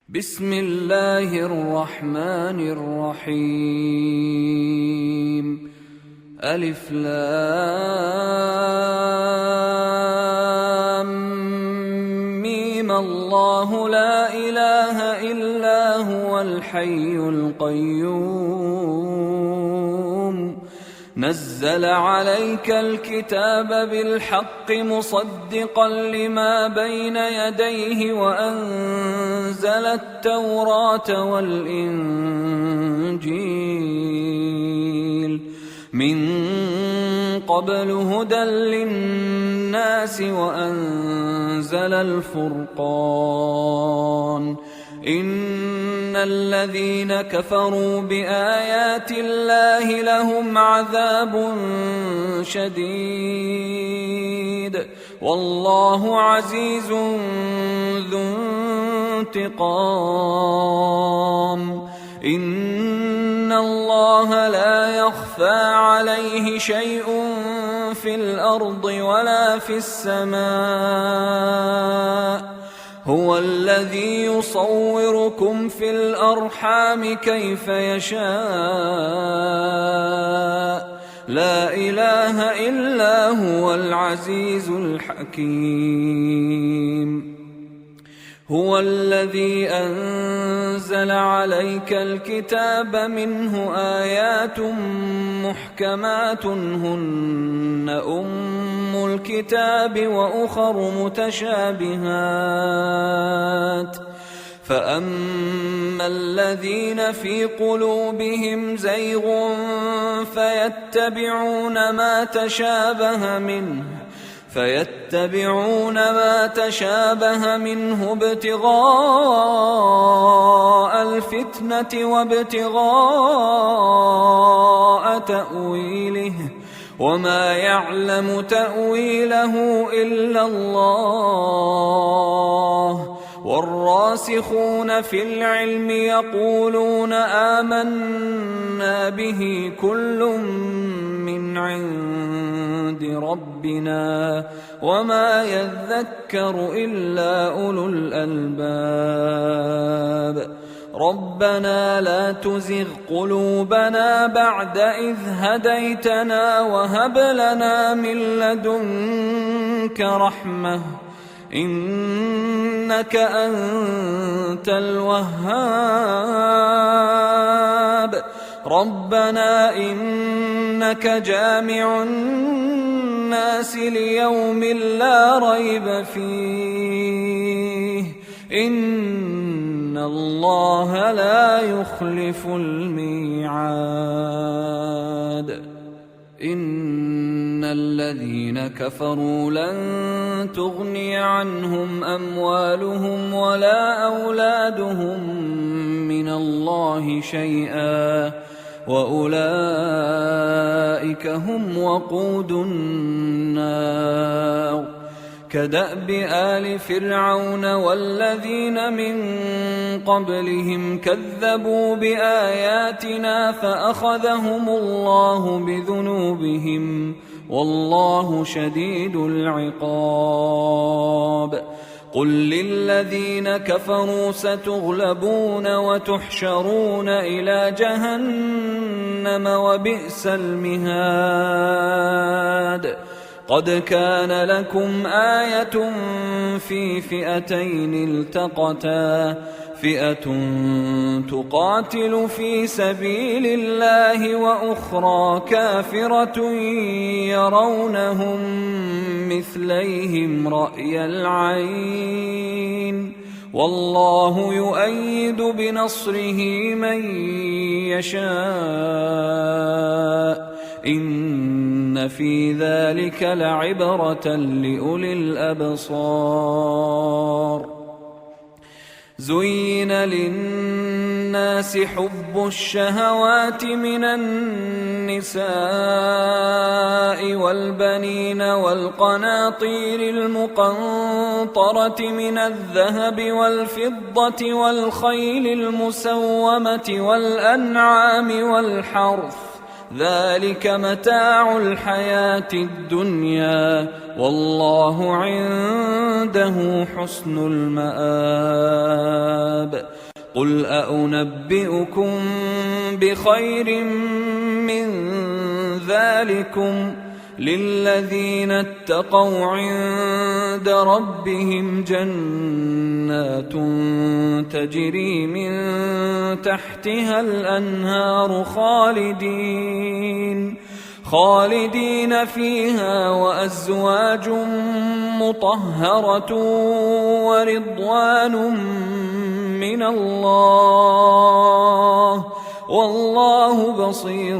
بسم الله الرحمن الرحيم. ألف لام ميم. الله لا إله إلا هو الحي القيوم. نزل عليك الكتاب بالحق مصدقا لما بين يديه وأنزل التوراة والإنجيل من قبل هدى للناس وأنزل الفرقان. إن الذين كفروا بآيات الله لهم عذاب شديد والله عزيز ذو انتقام. إن الله لا يخفى عليه شيء في الأرض ولا في السماء. هو الذي يصوركم في الأرحام كيف يشاء. لا إله إلا هو العزيز الحكيم. هو الذي أنزل عليك الكتاب منه آيات محكمات هن أم الكتاب وأخر متشابهات. فأما الذين في قلوبهم زيغ فيتبعون ما تشابه منه ابتغاء الفتنة وابتغاء تأويله وما يعلم تأويله إلا الله. والراسخون في العلم يقولون آمنا به كل من عند ربنا وما يذكر إلا أولو الألباب. ربنا لا تزغ قلوبنا بعد إذ هديتنا وهب لنا من لدنك رحمة إنك أنت الوهاب. ربنا إنك جامع الناس ليوم لا ريب فيه إن الله لا يخلف الميعاد. إن الذين كفروا لن تغني عنهم أموالهم ولا أولادهم من الله شيئا وأولئك هم وقود النار. كدأب آل فرعون والذين من قبلهم كذبوا بآياتنا فأخذهم الله بذنوبهم والله شديد العقاب. قل للذين كفروا ستغلبون وتحشرون إلى جهنم وبئس المهاد. قد كان لكم آية في فئتين التقتا فئة تقاتل في سبيل الله وأخرى كافرة يرونهم مثليهم رأي العين والله يؤيد بنصره من يشاء. إن في ذلك لعبرة لأولي الأبصار. زين للناس حب الشهوات من النساء والبنين والقناطير المقنطرة من الذهب والفضة والخيل المسومة والأنعام والحرث ذلك متاع الحياة الدنيا والله عنده حسن المآب. قل أنبئكم بخير من ذلكم للذين اتقوا عند ربهم جنات تجري من تحتها الأنهار خالدين فيها وأزواج مطهرة ورضوان من الله والله بصير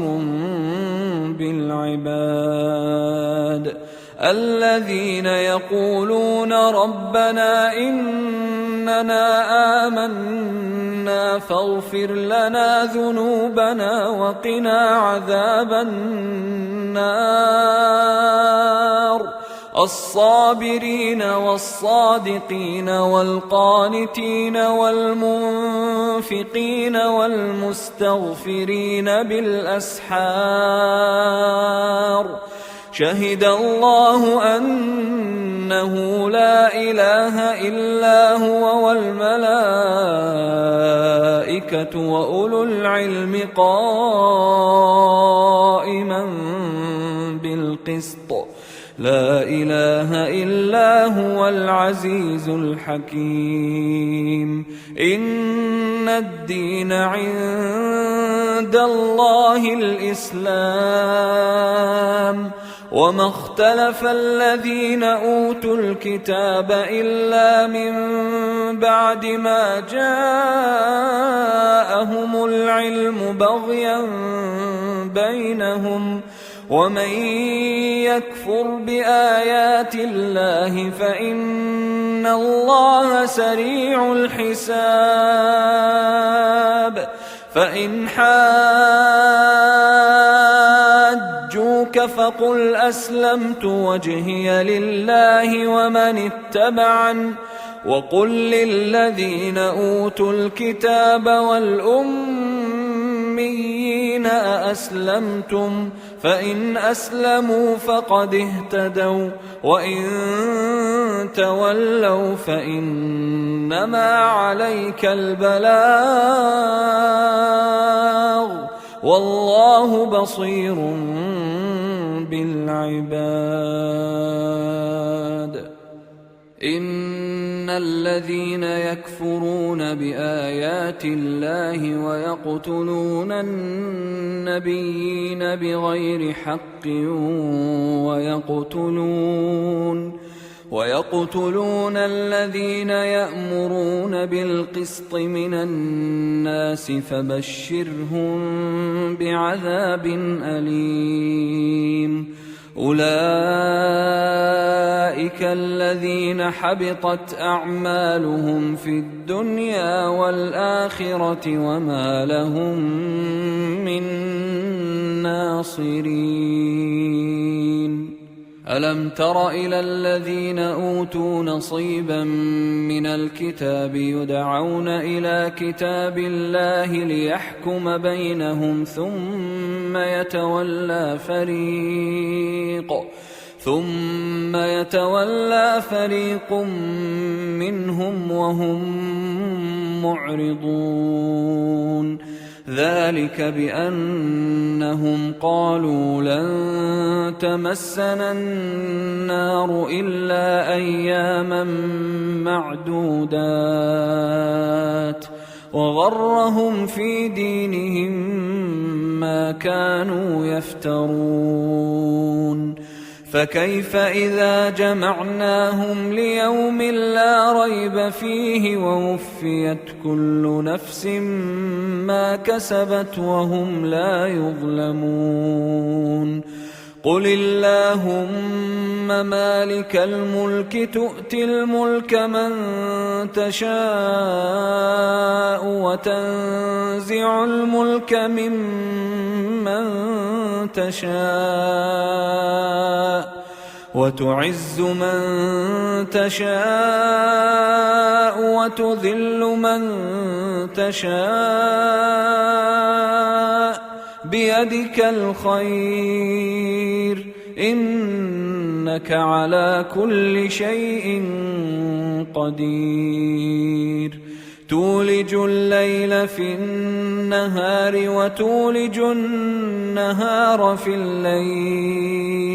بالعباد. الذين يقولون ربنا إننا آمنا فاغفر لنا ذنوبنا وقنا عذاب النار. الصابرين والصادقين والقانتين والمنفقين والمستغفرين بالأسحار. شهد الله أنه لا إله إلا هو والملائكة وأولو العلم قائما بالقسط لا إله إلا هو العزيز الحكيم. إن الدين عند الله الإسلام وما اختلف الذين أوتوا الكتاب إلا من بعد ما جاءهم العلم بغيا بينهم ومن يكفر بآيات الله فإن الله سريع الحساب. فإن حاجوك فقل أسلمت وجهي لله ومن اتبعن وقل للذين أوتوا الكتاب والأميين أأسلمتم فإن أسلموا فقد اهتدوا وإن تولوا فإنما عليك البلاغ والله بصير بالعباد. إن الذين يكفرون بآيات الله ويقتلون النبيين بغير حق ويقتلون الذين يأمرون بالقسط من الناس فبشرهم بعذاب أليم. أولئك الذين حبطت أعمالهم في الدنيا والآخرة وما لهم من ناصرين. ألم تر إلى الذين أوتوا نصيبا من الكتاب يدعون إلى كتاب الله ليحكم بينهم ثم يتولى فريق منهم وهم معرضون. ذلك بأنهم قالوا لن تمسنا النار إلا أياما معدودات وغرهم في دينهم ما كانوا يفترون. فكيف إذا جمعناهم ليوم لا ريب فيه ووفيت كل نفس ما كسبت وهم لا يظلمون. قل اللهم مالك الملك تؤتي الملك من تشاء وتنزع الملك ممن تشاء وتعز من تشاء وتذل من تشاء بيدك الخير إنك على كل شيء قدير تولج الليل في النهار وتولج النهار في الليل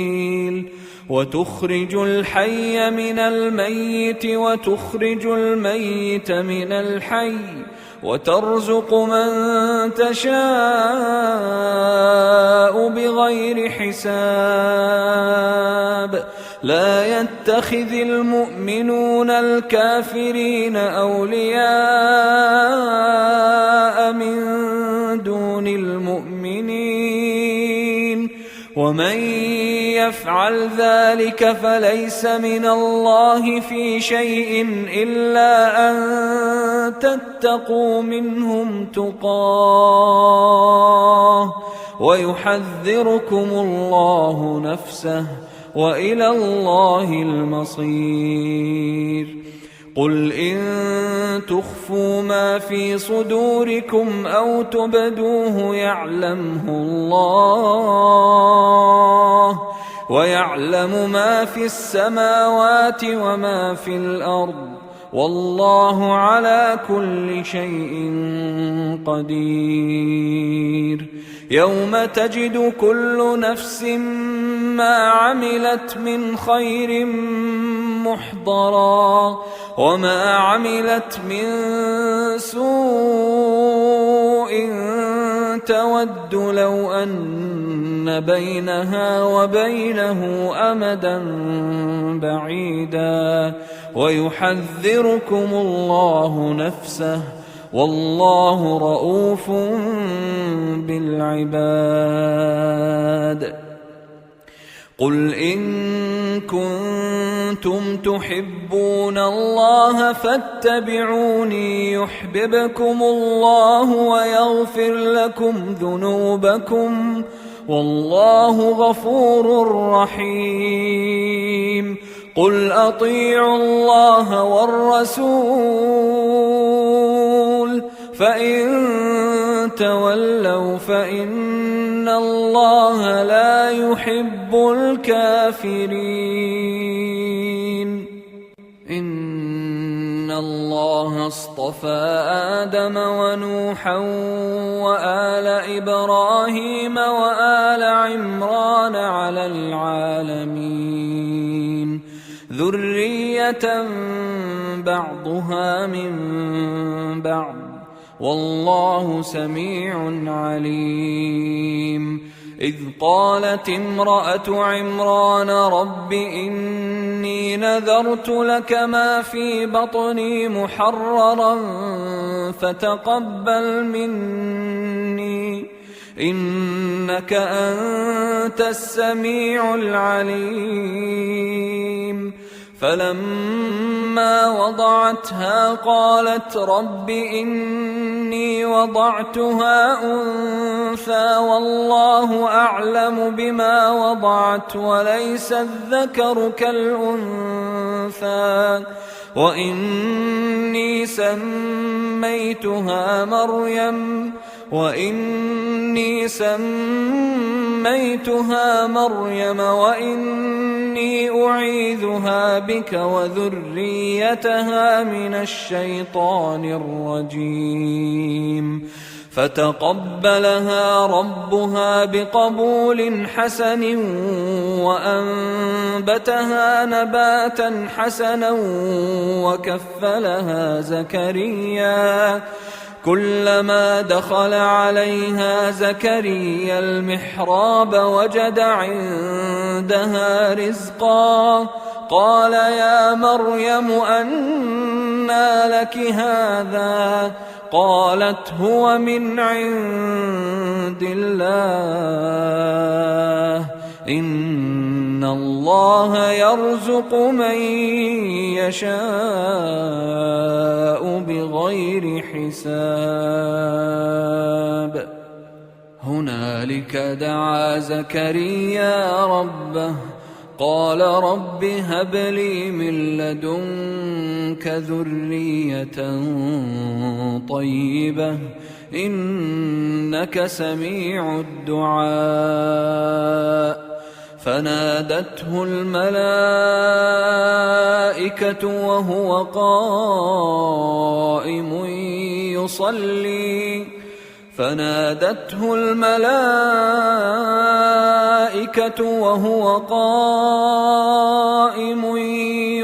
وتخرج الحي من الميت وتخرج الميت من الحي وترزق من تشاء بغير حساب لا يتخذ المؤمنون الكافرين أولياء من دون المؤمنين ومن يفعل ذلك فليس من الله في شيء إلا أن تتقوا منهم تقاه ويحذركم الله نفسه وإلى الله المصير قل إن تخفوا ما في صدوركم أو تبدوه يعلمه الله ويعلم ما في السماوات وما في الأرض والله على كل شيء قدير يوم تجد كل نفس ما عملت من خير محضرا وما عملت من سوء تود لو أن بينها وبينه أمدا بعيدا ويحذركم الله نفسه والله رؤوف بالعباد قل إن كنتم تحبون الله فاتبعوني يحببكم الله ويغفر لكم ذنوبكم والله غفور رحيم قل أطيعوا الله والرسول فإن تولوا فإن الله لا يحب الكافرين إن الله اصطفى آدم ونوحا وآل إبراهيم وآل عمران على العالمين ذرية بعضها من بعض والله سميع عليم إذ قالت امرأة عمران رب إني نذرت لك ما في بطني محررا فتقبل مني إنك أنت السميع العليم فلما وضعتها قالت رب إني وضعتها أنثى والله أعلم بما وضعت وليس الذكر كالأنثى وإني سميتها مريم وإني أعيذها بك وذريتها من الشيطان الرجيم فتقبلها ربها بقبول حسن وأنبتها نباتا حسنا وكفلها زكريا كلما دخل عليها زكريا المحراب وجد عندها رزقا قال يا مريم أنى لك هذا قالت هو من عند الله إن الله يرزق من يشاء بغير حساب هنالك دعا زكريا ربه قال رب هب لي من لدنك ذرية طيبة إنك سميع الدعاء فنادته الملائكة وهو قائم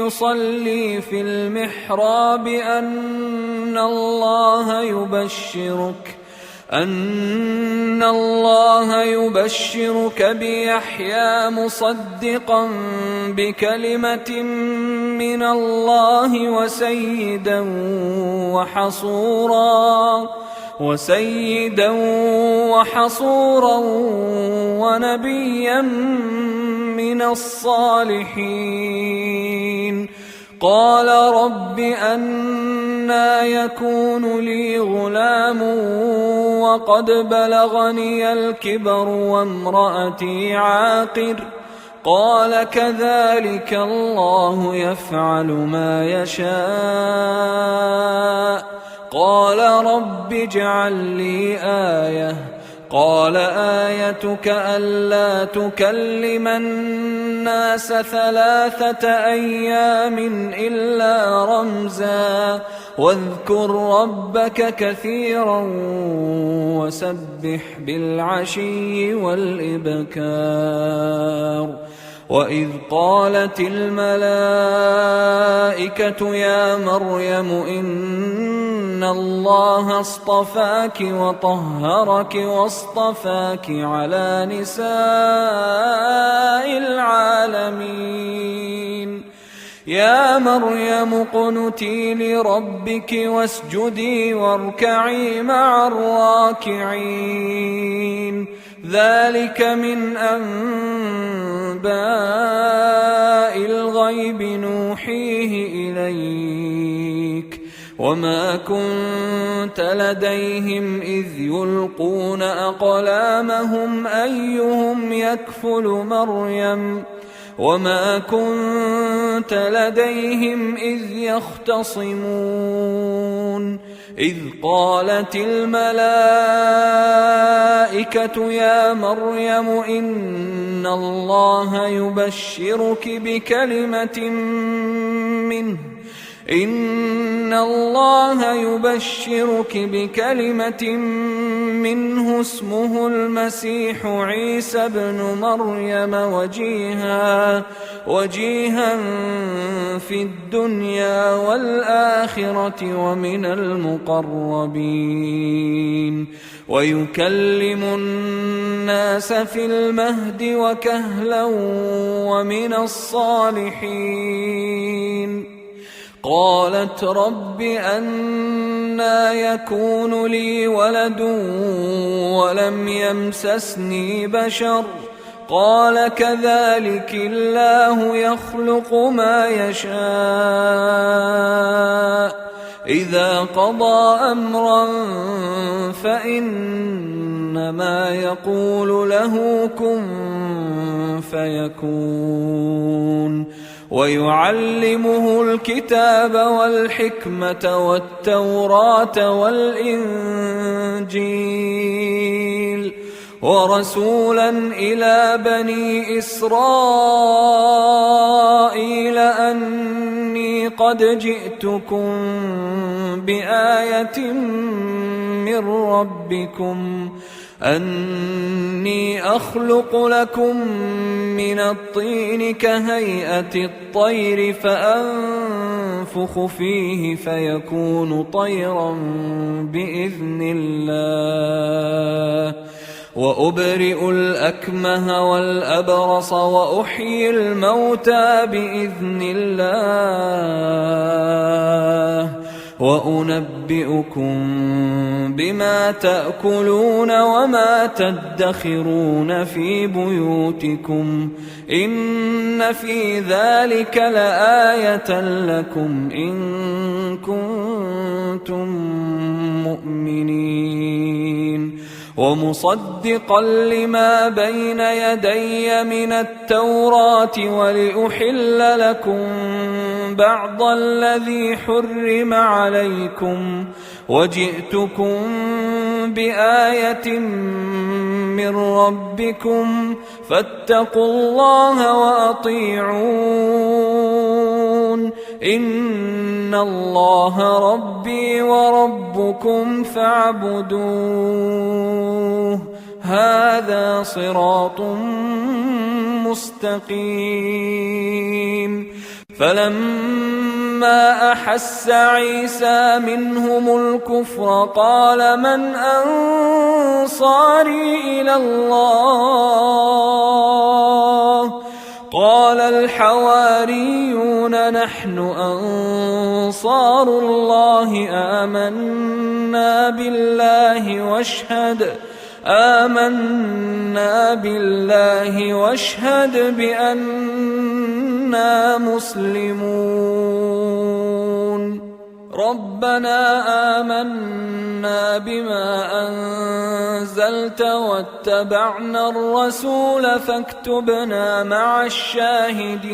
يصلي في المحراب أن الله يبشرك بيحيى مصدقا بكلمة من الله وسيدا وحصورا ونبيا من الصالحين قال رب أنى يكون لي غلام وقد بلغني الكبر وامرأتي عاقر قال كذلك الله يفعل ما يشاء قال رب اجعل لي آية قال آيتك ألا تكلم الناس 3 أيام إلا رمزا واذكر ربك كثيرا وسبح بالعشي والإبكار وإذ قالت الملائكة يا مريم إن الله اصطفاك وطهرك واصطفاك على نساء العالمين يا مريم اقنتي لربك واسجدي واركعي مع الراكعين ذلك من أنباء الغيب نوحيه إليك وما كنت لديهم إذ يلقون أقلامهم أيهم يكفل مريم وما كنت لديهم إذ يختصمون إذ قالت الملائكة يا مريم إن الله يبشرك بكلمة منه اسمه المسيح عيسى ابن مريم وجيها في الدنيا والآخرة ومن المقربين ويكلم الناس في المهد وكهلا ومن الصالحين قالت رب أنى يكون لي ولد ولم يمسسني بشر قال كذلك الله يخلق ما يشاء إذا قضى أمرا فإنما يقول له كن فيكون ويعلمه الكتاب والحكمة والتوراة والإنجيل ورسولا إلى بني إسرائيل أني قد جئتكم بآية من ربكم أني أخلق لكم من الطين كهيئة الطير فأنفخ فيه فيكون طيرا بإذن الله وأبرئ الأكمه والأبرص وأحيي الموتى بإذن الله وأنبئكم بما تأكلون وما تدخرون في بيوتكم إن في ذلك لآية لكم إن كنتم مؤمنين ومصدقا لما بين يدي من التوراة ولأحل لكم بعض الذي حرم عليكم وجئتكم بآية من ربكم فاتقوا الله وأطيعون إن الله ربي وربكم فاعبدوه هذا صراط مستقيم. فلما أحس عيسى منهم الكفر قال من أنصاري إلى الله قال الحواريون نحن أنصار الله آمنا بالله واشهد بأننا مسلمون. ربنا آمنا بما أنزلت واتبعنا الرسول فاكتبنا مع الشاهدين.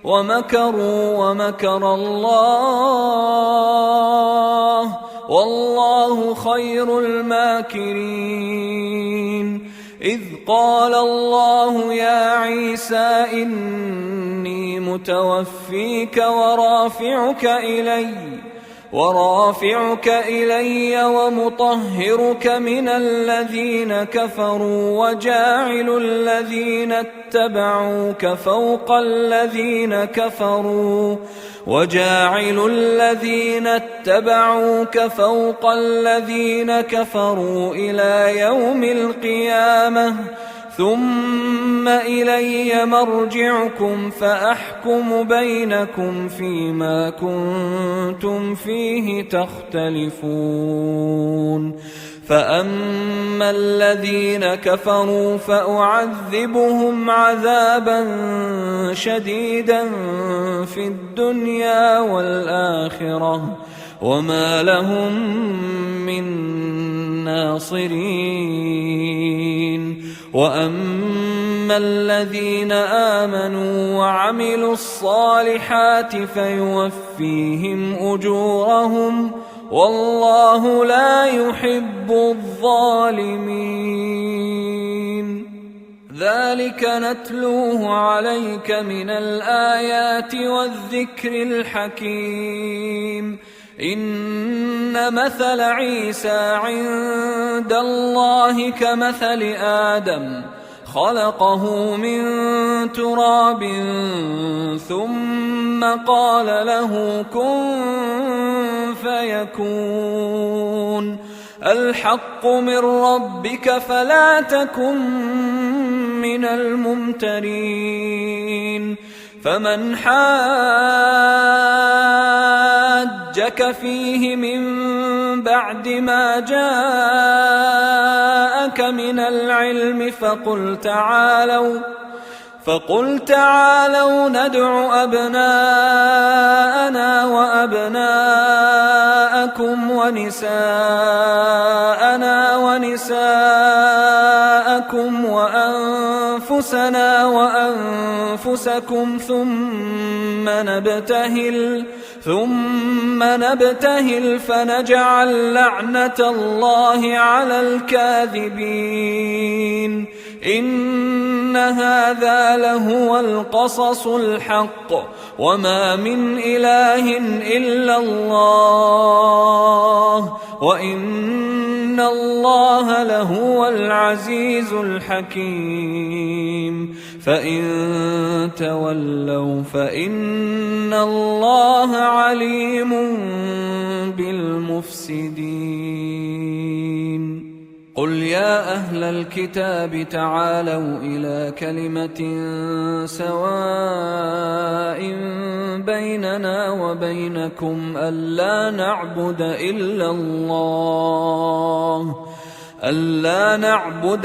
ومكروا ومكر الله والله خير الماكرين. إذ قال الله يا عيسى إني متوفيك ورافعك إلي ومطهرك من الذين كفروا وجاعل الذين اتبعوك فوق الذين كفروا إلى يوم القيامة ثم إلي مرجعكم فأحكم بينكم فيما كنتم فيه تختلفون. فأما الذين كفروا فأعذبهم عذابا شديدا في الدنيا والآخرة وما لهم من ناصرين. وأما الذين آمنوا وعملوا الصالحات فيوفيهم أجورهم والله لا يحب الظالمين. ذلك نتلوه عليك من الآيات والذكر الحكيم. إن مثل عيسى عند الله كمثل آدم خلقه من تراب ثم قال له كن فيكون. الحق من ربك فلا تكن من الممترين. فمن حاجك فيه من بعد ما جاءك من العلم فقل تعالوا ندع أبناءنا وأبناءكم ونساءنا ونساءكم وأنفسنا وأنفسكم ثم نبتهل فنجعل لعنة الله على الكاذبين. إن هذا لهو القصص الحق وما من إله إلا الله وإن الله لهو العزيز الحكيم. فإن تولوا فإن الله عليم بالمفسدين. قل يا أهل الكتاب تعالوا إلى كلمة سواء بيننا وبينكم ألا نعبد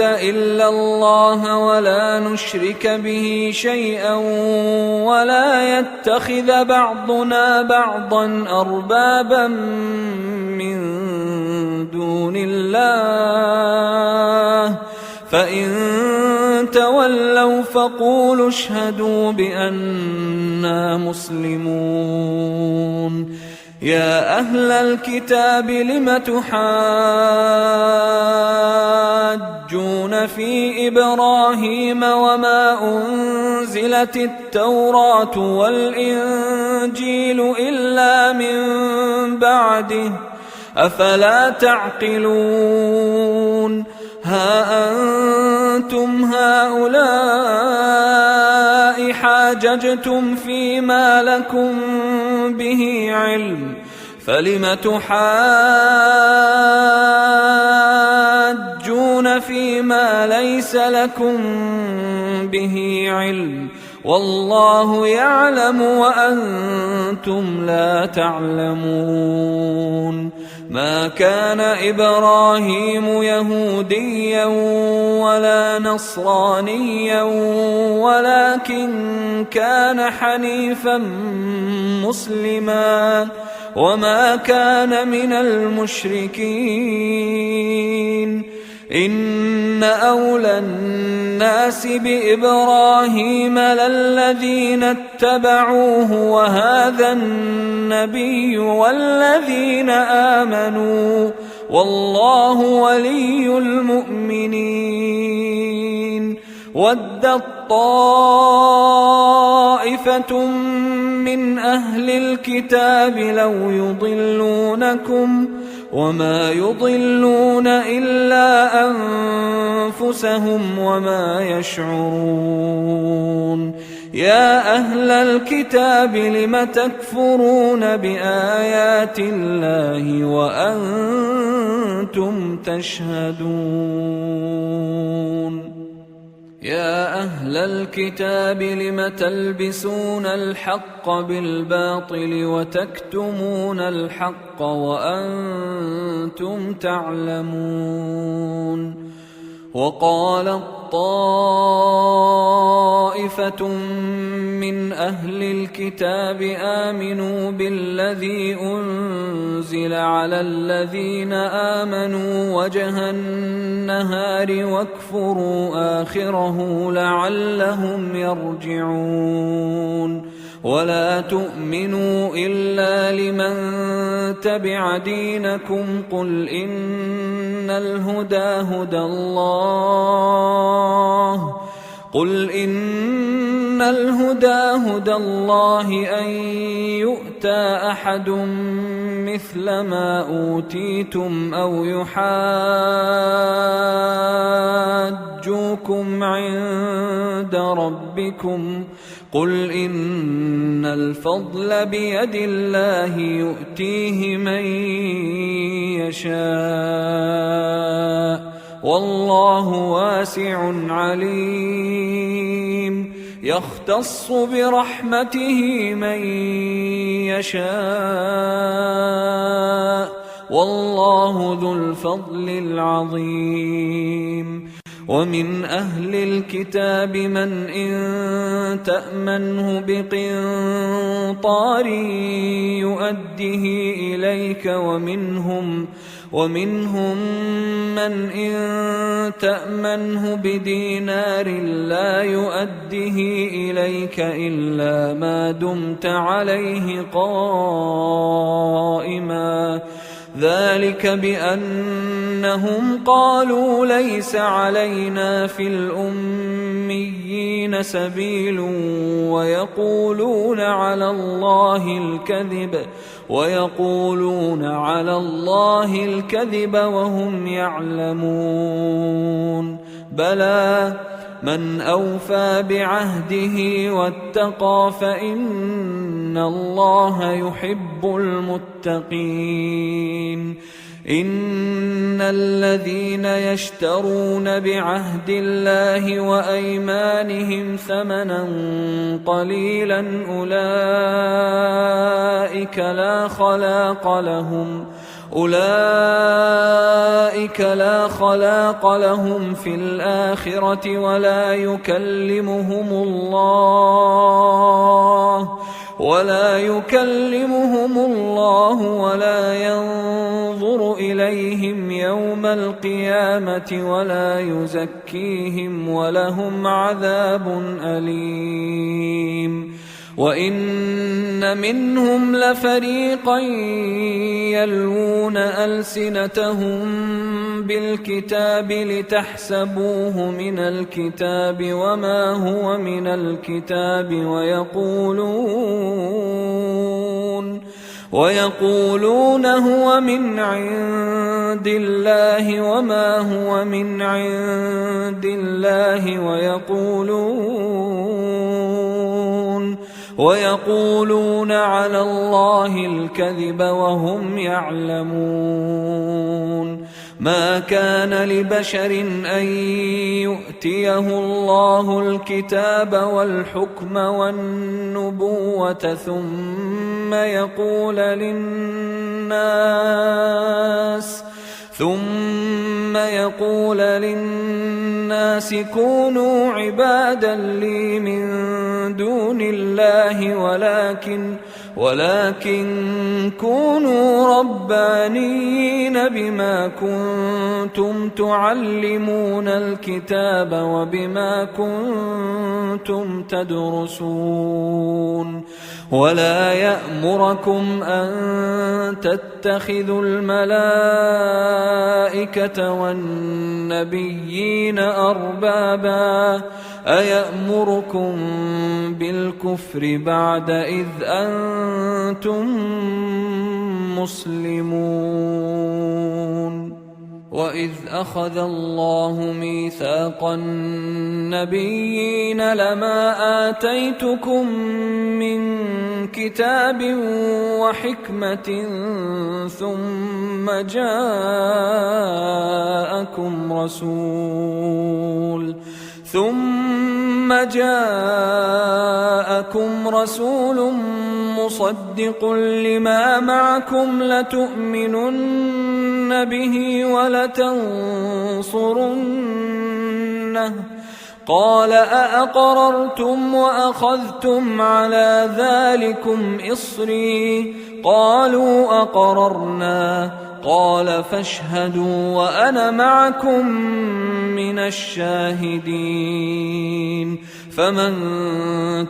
إلا الله ولا نشرك به شيئا ولا يتخذ بعضنا بعضا أربابا من دون الله فإن تولوا فقولوا اشهدوا بأننا مسلمون. يا أهل الكتاب لم تحاجون في إبراهيم وما أنزلت التوراة والإنجيل إلا من بعده أفلا تعقلون. ها أنتم هؤلاء حاججتم فيما لكم به علم فلم تحاجون فيما ليس لكم به علم والله يعلم وأنتم لا تعلمون. ما كان إبراهيم يهوديا ولا نصرانيا ولكن كان حنيفا مسلما وما كان من المشركين. إن أولى الناس بإبراهيم للذين اتبعوه وهذا النبي والذين آمنوا والله ولي المؤمنين. ودت طائفة من أهل الكتاب لو يضلونكم وما يضلون إلا أنفسهم وما يشعرون. يا أهل الكتاب لم تكفرون بآيات الله وأنتم تشهدون. يا أهل الكتاب لم تلبسون الحق بالباطل وتكتمون الحق وأنتم تعلمون. وقالت طائفة من أهل الكتاب آمنوا بالذي أنزل على الذين آمنوا وجه النهار واكفروا آخره لعلهم يرجعون. ولا تؤمنوا إلا لمن تبع دينكم قل إن الهدى هدى الله أن يؤتى أحد مثل ما أوتيتم أو يحاجوكم عند ربكم قل إن الفضل بيد الله يؤتيه من يشاء والله واسع عليم. يختص برحمته من يشاء والله ذو الفضل العظيم. ومن أهل الكتاب من إن تأمنه بقنطار يؤده إليك ومنهم من إن تأمنه بدينار لا يؤده إليك إلا ما دمت عليه قائما ذلك بأنهم قالوا ليس علينا في الأميين سبيل ويقولون على الله الكذب وهم يعلمون. بلى من أوفى بعهده واتقى فإن الله يحب المتقين. إن الذين يشترون بعهد الله وأيمانهم ثمنا قليلا أولئك لا خلاق لهم في الآخرة ولا يكلمهم الله ولا ينظر ينظر إليهم يوم القيامة ولا يزكيهم ولهم عذاب أليم. وإن منهم لفريقا يلوون ألسنتهم بالكتاب لتحسبوه من الكتاب وما هو من الكتاب ويقولون هو من عند الله وما هو من عند الله ويقولون على الله الكذب وهم يعلمون. ما كان لبشر أن يؤتيه الله الكتاب والحكم والنبوة ثم يقول للناس كونوا عبادا لي من دون الله ولكن كونوا ربانيين بما كنتم تعلمون الكتاب وبما كنتم تدرسون. ولا يأمركم أن تتخذوا الملائكة والنبيين أربابا أيأمركم بالكفر بعد إذ أنتم مسلمون. وإذ أخذ الله ميثاق النبيين لما آتيتكم من كتاب وحكمة ثم جاءكم رسول مصدق لما معكم لتؤمنن به ولتنصرنه قال أأقررتم وأخذتم على ذلكم إصري قالوا أقررنا قال فاشهدوا وأنا معكم من الشاهدين. فمن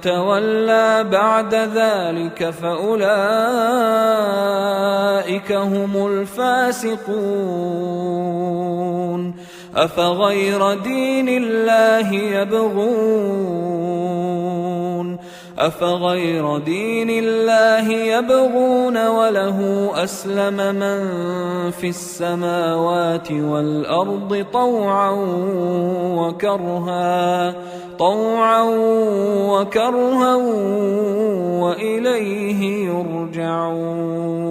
تولى بعد ذلك فأولئك هم الفاسقون. أفغير دين الله يبغون وله أسلم من في السماوات والأرض طوعا وكرها وإليه يرجعون.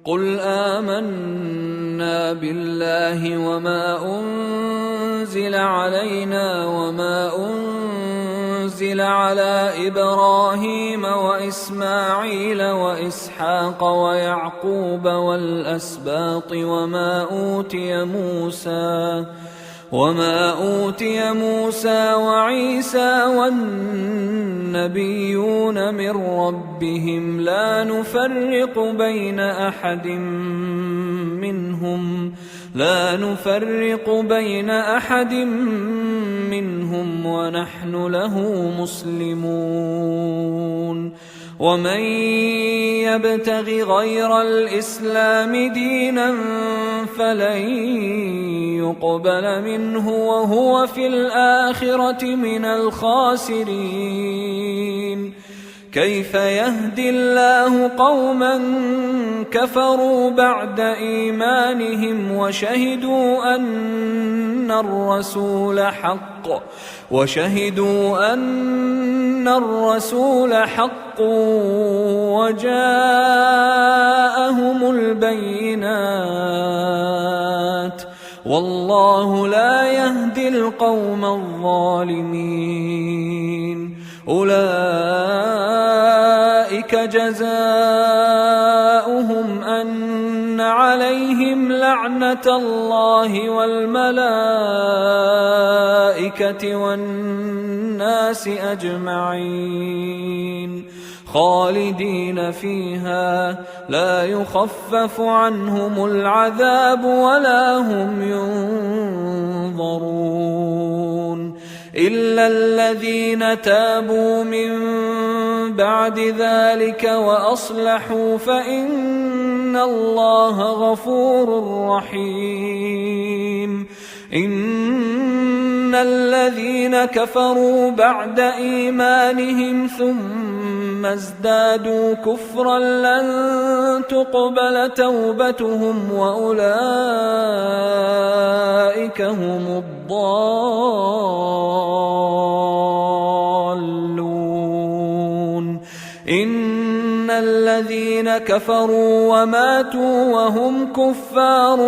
قل آمنا بالله وما أنزل علينا وما أنزل على إبراهيم وإسماعيل وإسحاق ويعقوب والأسباط وما أوتي موسى وعيسى والنبيون من ربهم لا نفرق بين أحد منهم ونحن له مسلمون. ومن يبتغ غير الإسلام دينا فلن يقبل منه وهو في الآخرة من الخاسرين. كيف يهدي الله قوما كفروا بعد إيمانهم وشهدوا أن الرسول حق وجاءهم البينات والله لا يهدي القوم الظالمين. أولئك جزاؤهم أن عليهم لعنة الله والملائكة والناس أجمعين خالدين فيها لا يخفف عنهم العذاب ولا هم ينظرون إلا الذين تابوا من بعد ذلك وأصلحوا فإن الله غفور رحيم إن الذين كفروا بعد إيمانهم ثم ازدادوا كفرا لن تقبل توبتهم وأولئك هم الضالون إن الذين كفروا وماتوا وهم كفار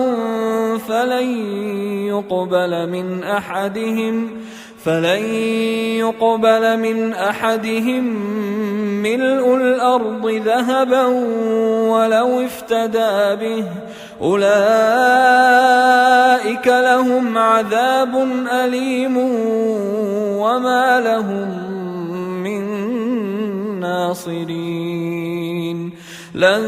فلن يقبل من أحدهم ملء الأرض ذهبا ولو افتدى به أولئك لهم عذاب أليم وما لهم من ناصرين لن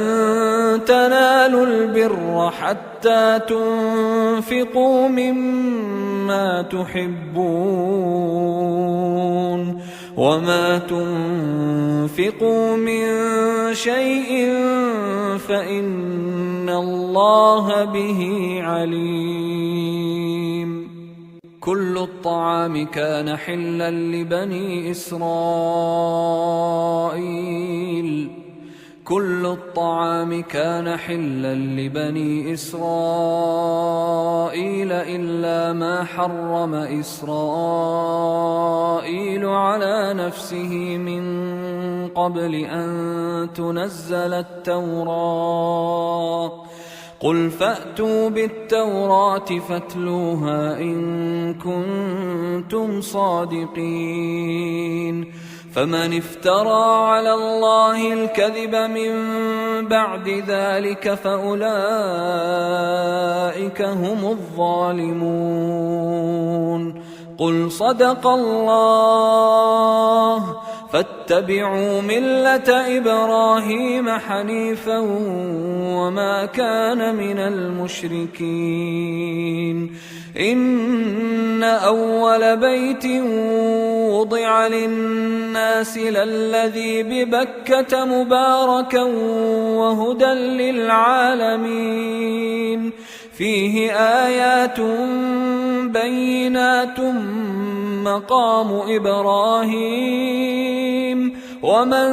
تنالوا البر حتى تنفقوا مما تحبون وما تنفقوا من شيء فإن الله به عليم كل الطعام كان حلا لبني إسرائيل إلا ما حرم إسرائيل على نفسه من قبل أن تنزل التوراة قل فأتوا بالتوراة فاتلوها إن كنتم صادقين فمن افترى على الله الكذب من بعد ذلك فأولئك هم الظالمون قل صدق الله فاتبعوا ملة إبراهيم حنيفا وما كان من المشركين إن أول بيت وضع للناس للذي ببكة مباركا وهدى للعالمين فيه آيات بينات مقام إبراهيم ومن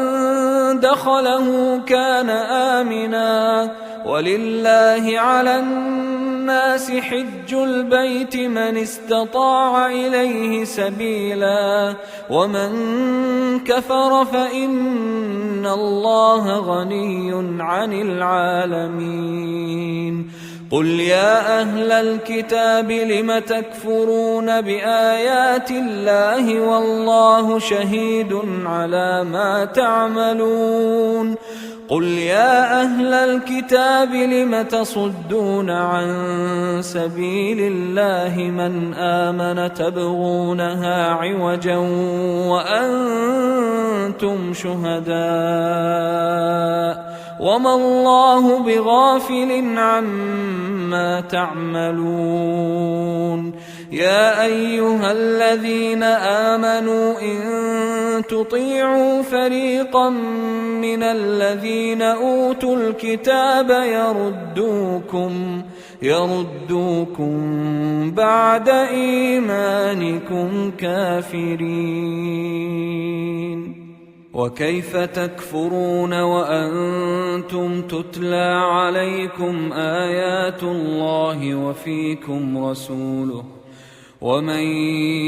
دخله كان آمنا ولله على الناس حج البيت من استطاع إليه سبيلا ومن كفر فإن الله غني عن العالمين قل يا أهل الكتاب لم تكفرون بآيات الله والله شهيد على ما تعملون قل يا أهل الكتاب لم تصدون عن سبيل الله من آمن تبغونها عوجا وأنتم شهداء وما الله بغافل عما تعملون يا أيها الذين آمنوا إن تطيعوا فريقا من الذين أوتوا الكتاب يردوكم بعد إيمانكم كافرين وكيف تكفرون وأنتم تتلى عليكم آيات الله وفيكم رسوله ومن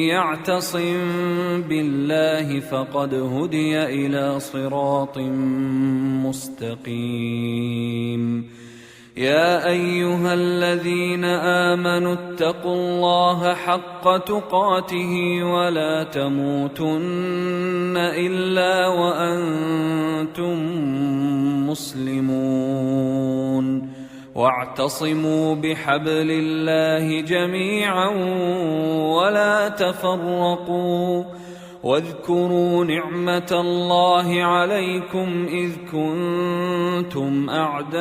يعتصم بالله فقد هدي إلى صراط مستقيم يا أيها الذين آمنوا اتقوا الله حق تقاته ولا تموتن إلا وأنتم مسلمون واعتصموا بحبل الله جميعا ولا تفرقوا واذكروا نعمة الله عليكم إذ كنتم أعداء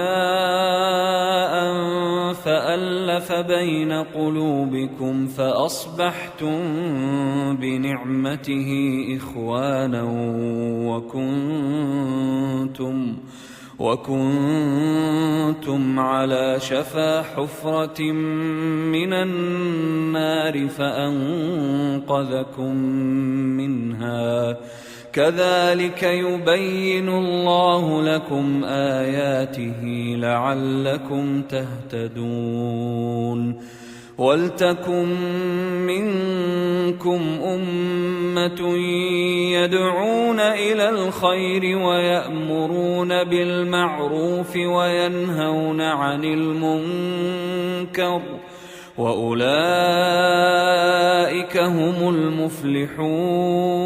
فألف بين قلوبكم فأصبحتم بنعمته إخوانا وكنتم على شفا حفرة من النار فأنقذكم منها كذلك يبين الله لكم آياته لعلكم تهتدون ولتكن منكم أمة يدعون إلى الخير ويأمرون بالمعروف وينهون عن المنكر وأولئك هم المفلحون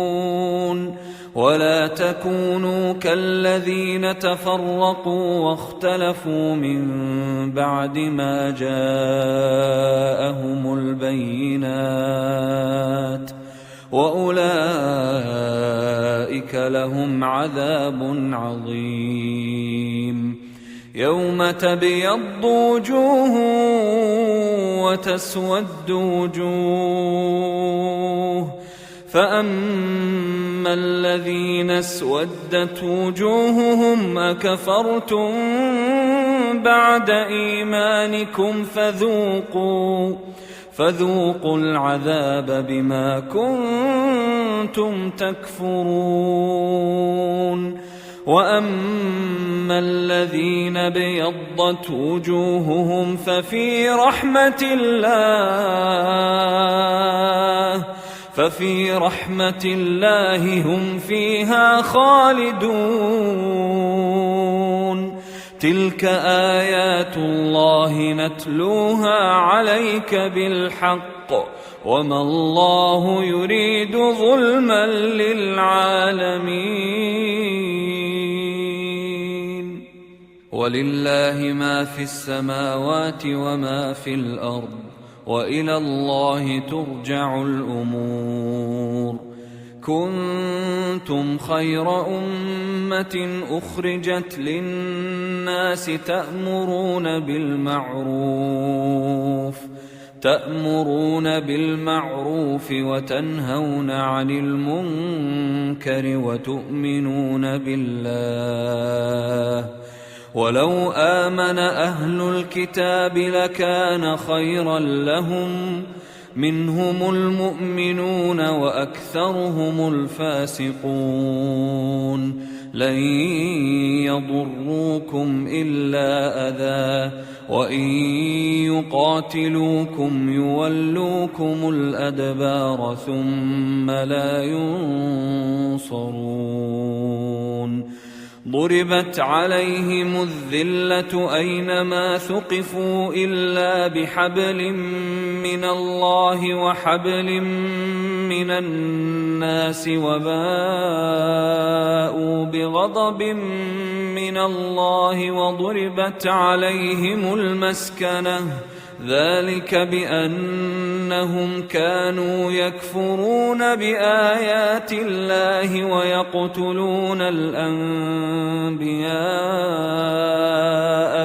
ولا تكونوا كالذين تفرقوا واختلفوا من بعد ما جاءهم البينات وأولئك لهم عذاب عظيم يوم تبيض وجوه وتسود وجوه فأما الذين اسودت وجوههم أكفرتم بعد إيمانكم فذوقوا العذاب بما كنتم تكفرون وأما الذين ابيضت وجوههم ففي رحمة الله هم فيها خالدون تلك آيات الله نتلوها عليك بالحق وما الله يريد ظلما للعالمين ولله ما في السماوات وما في الأرض وإلى الله ترجع الأمور كنتم خير أمة أخرجت للناس تأمرون بالمعروف وتنهون عن المنكر وتؤمنون بالله ولو آمن أهل الكتاب لكان خيرا لهم منهم المؤمنون وأكثرهم الفاسقون لن يضروكم إلا أذى وإن يقاتلوكم يولوكم الأدبار ثم لا ينصرون ضربت عليهم الذلة أينما ثقفوا إلا بحبل من الله وحبل من الناس وباءوا بغضب من الله وضربت عليهم المسكنة ذلك بأنهم كانوا يكفرون بآيات الله ويقتلون الأنبياء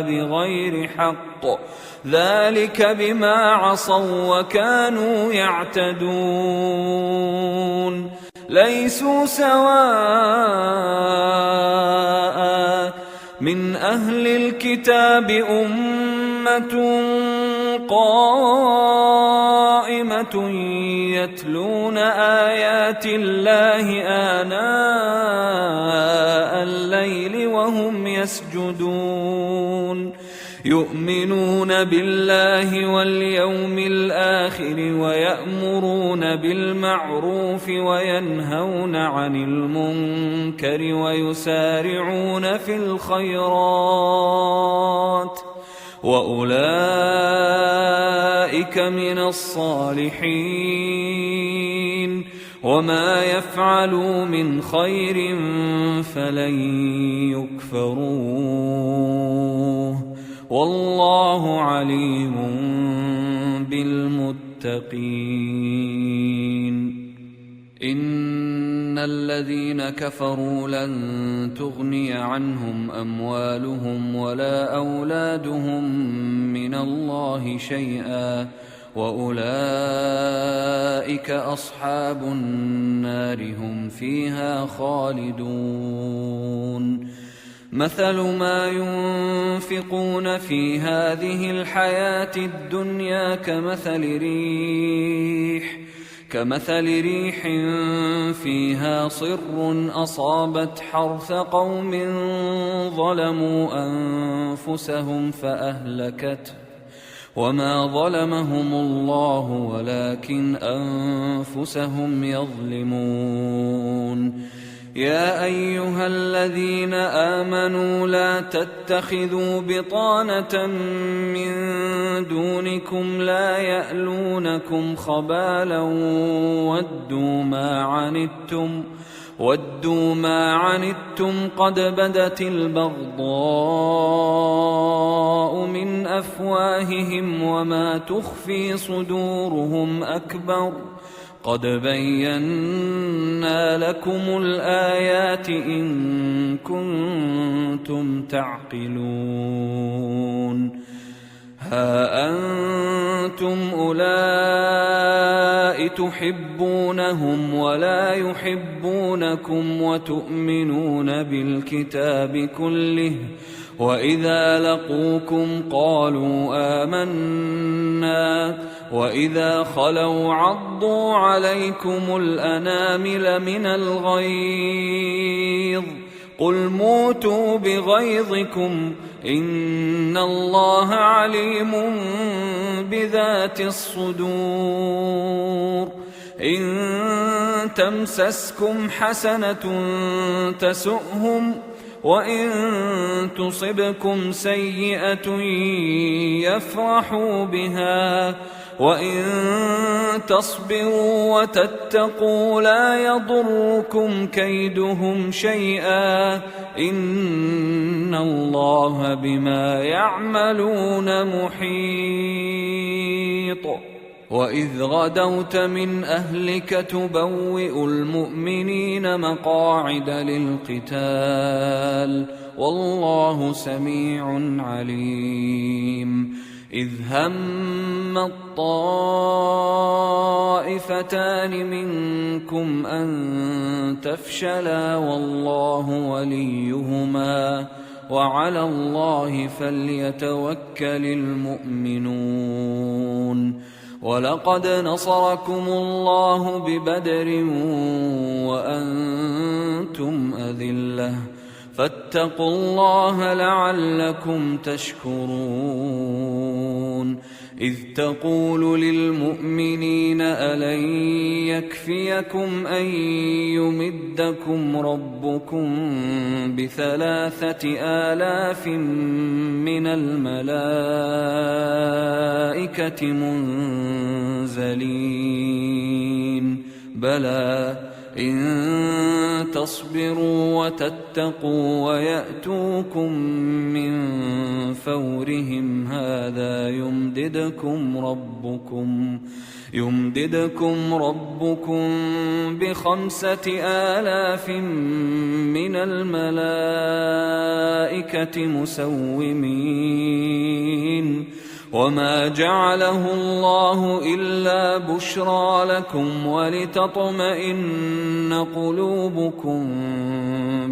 بغير حق ذلك بما عصوا وكانوا يعتدون ليسوا سواء من أهل الكتاب أمة قائمة يتلون آيات الله آناء الليل وهم يسجدون يؤمنون بالله واليوم الآخر ويأمرون بالمعروف وينهون عن المنكر ويسارعون في الخيرات وأولئك من الصالحين وما يفعلوا من خير فلن يكفروه والله عليم بالمتقين الذين كفروا لن تغني عنهم أموالهم ولا أولادهم من الله شيئا وأولئك أصحاب النار هم فيها خالدون مثل ما ينفقون في هذه الحياة الدنيا كمثل ريح فيها صر أصابت حرث قوم ظلموا أنفسهم فأهلكته وما ظلمهم الله ولكن أنفسهم يظلمون يا أيها الذين آمنوا لا تتخذوا بطانة من دونكم لا يألونكم خبالا ودوا ما عنتم قد بدت البغضاء من أفواههم وما تخفي صدورهم أكبر قد بينا لكم الآيات إن كنتم تعقلون ها أنتم أولئك تحبونهم ولا يحبونكم وتؤمنون بالكتاب كله وإذا لقوكم قالوا آمنا وإذا خلوا عضوا عليكم الأنامل من الغيظ قل موتوا بغيظكم إن الله عليم بذات الصدور إن تمسسكم حسنة تسؤهم وإن تصبكم سيئة يفرحوا بها وإن تصبروا وتتقوا لا يضركم كيدهم شيئا إن الله بما يعملون محيط وإذ غدوت من أهلك تبوئ المؤمنين مقاعد للقتال والله سميع عليم إذ هم الطائفتان منكم أن تفشلا والله وليهما وعلى الله فليتوكل المؤمنون ولقد نصركم الله ببدر وأنتم أذلة فاتقوا الله لعلكم تشكرون إذ تقول للمؤمنين ألن يكفيكم أن يمدكم ربكم ب3,000 من الملائكة منزلين بلى إن تصبروا وتتقوا ويأتوكم من فورهم هذا يمددكم ربكم ب5,000 من الملائكة مسومين وما جعله الله إلا بشرى لكم ولتطمئن قلوبكم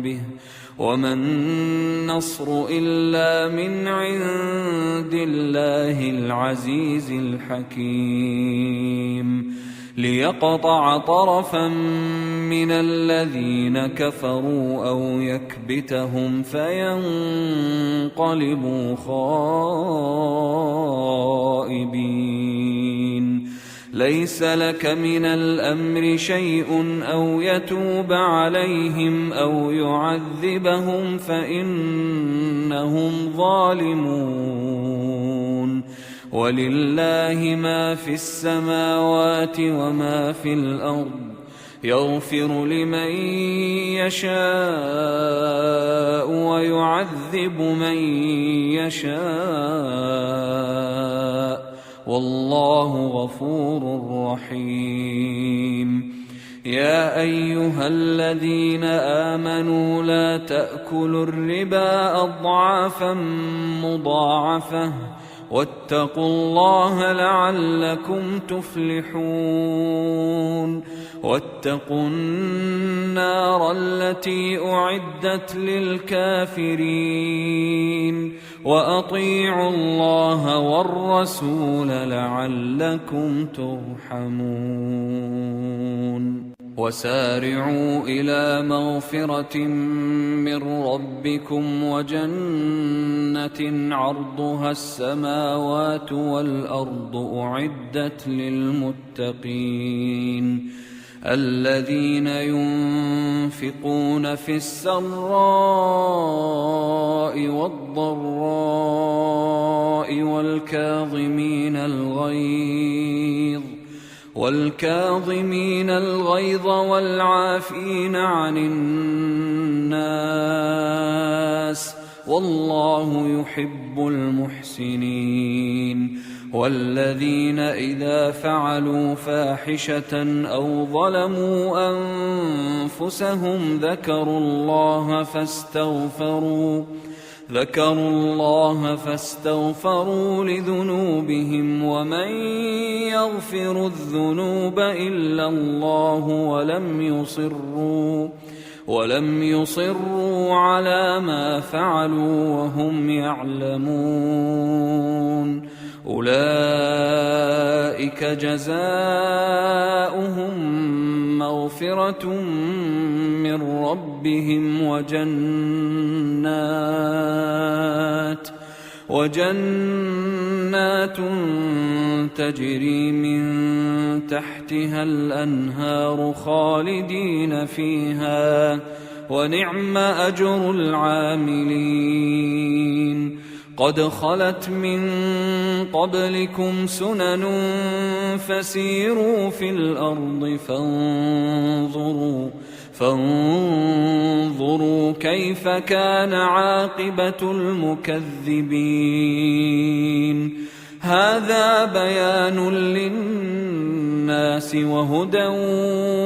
به وما النصر إلا من عند الله العزيز الحكيم ليقطع طرفا من الذين كفروا أو يكبتهم فينقلبوا خائبين ليس لك من الأمر شيء أو يتوب عليهم أو يعذبهم فإنهم ظالمون ولله ما في السماوات وما في الأرض يغفر لمن يشاء ويعذب من يشاء والله غفور رحيم يا أيها الذين آمنوا لا تأكلوا الربا أضعافا مضاعفة واتقوا الله لعلكم تفلحون واتقوا النار التي أعدت للكافرين وأطيعوا الله والرسول لعلكم ترحمون وسارعوا إلى مغفرة من ربكم وجنة عرضها السماوات والأرض أعدت للمتقين الذين ينفقون في السراء والضراء والكاظمين الغيظ والعافين عن الناس والله يحب المحسنين والذين إذا فعلوا فاحشة أو ظلموا أنفسهم ذكروا الله فاستغفروا لذنوبهم ومن يغفر الذنوب إلا الله ولم يصروا على ما فعلوا وهم يعلمون أولئك جزاؤهم مغفرة من ربهم وجنات تجري من تحتها الأنهار خالدين فيها ونعم أجر العاملين قد خلت من قبلكم سنن فسيروا في الأرض فانظروا كيف كان عاقبة المكذبين هذا بيان للناس وهدى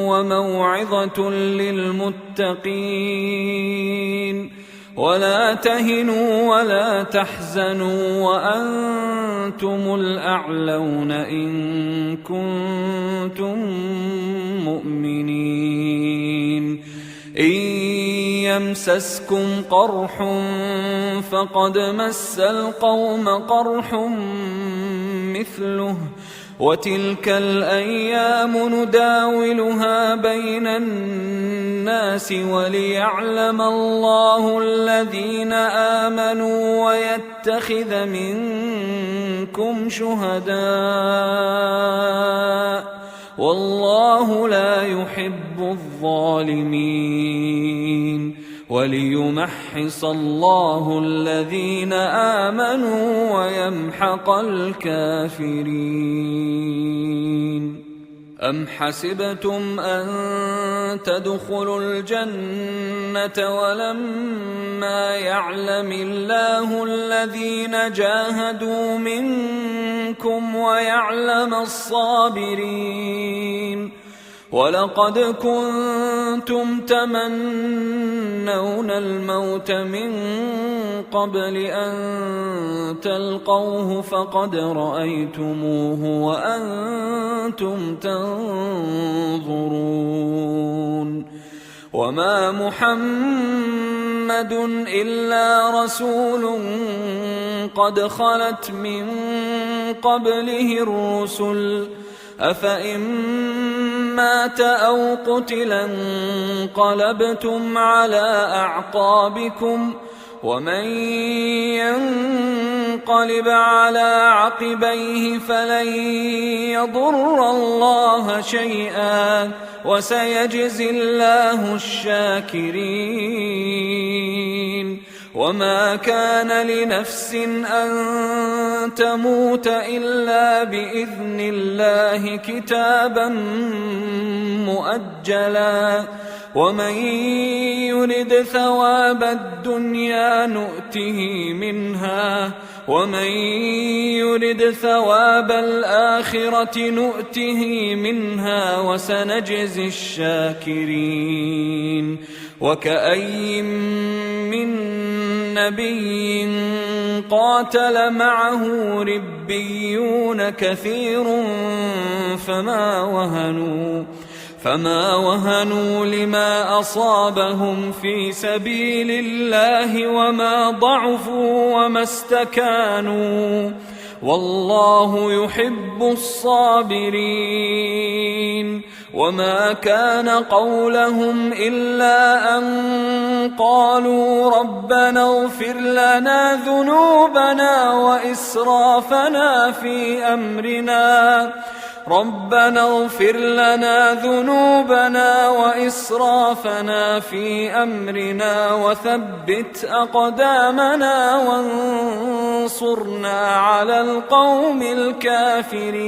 وموعظة للمتقين ولا تهنوا ولا تحزنوا وأنتم الأعلون إن كنتم مؤمنين إن يمسسكم قرح فقد مس القوم قرح مثله وتلك الأيام نداولها بين الناس وليعلم الله الذين آمنوا ويتخذ منكم شهداء والله لا يحب الظالمين وليمحص الله الذين آمنوا ويمحق الكافرين أم حسبتم أن تدخلوا الجنة ولما يعلم الله الذين جاهدوا منكم ويعلم الصابرين ولقد كنتم تمنون الموت من قبل أن تلقوه فقد رأيتموه وأنتم تنظرون وما محمد إلا رسول قد خلت من قبله الرسل أفإن مات أو قتل انقلبتم على أعقابكم ومن ينقلب على عقبيه فلن يضر الله شيئا وسيجزي الله الشاكرين وما كان لنفس أن تموت إلا بإذن الله كتابا مؤجلا ومن يرد ثواب الدنيا نؤته منها ومن يرد ثواب الآخرة نؤته منها وسنجزي الشاكرين. وكأي من نبي قاتل معه ربيون كثير فما وهنوا لما أصابهم في سبيل الله وما ضعفوا وما استكانوا والله يحب الصابرين. وما كان قولهم إلا أن قالوا ربنا اغفر لنا ذنوبنا وإسرافنا في أمرنا وثبت أقدامنا وانصرنا على القوم الكافرين.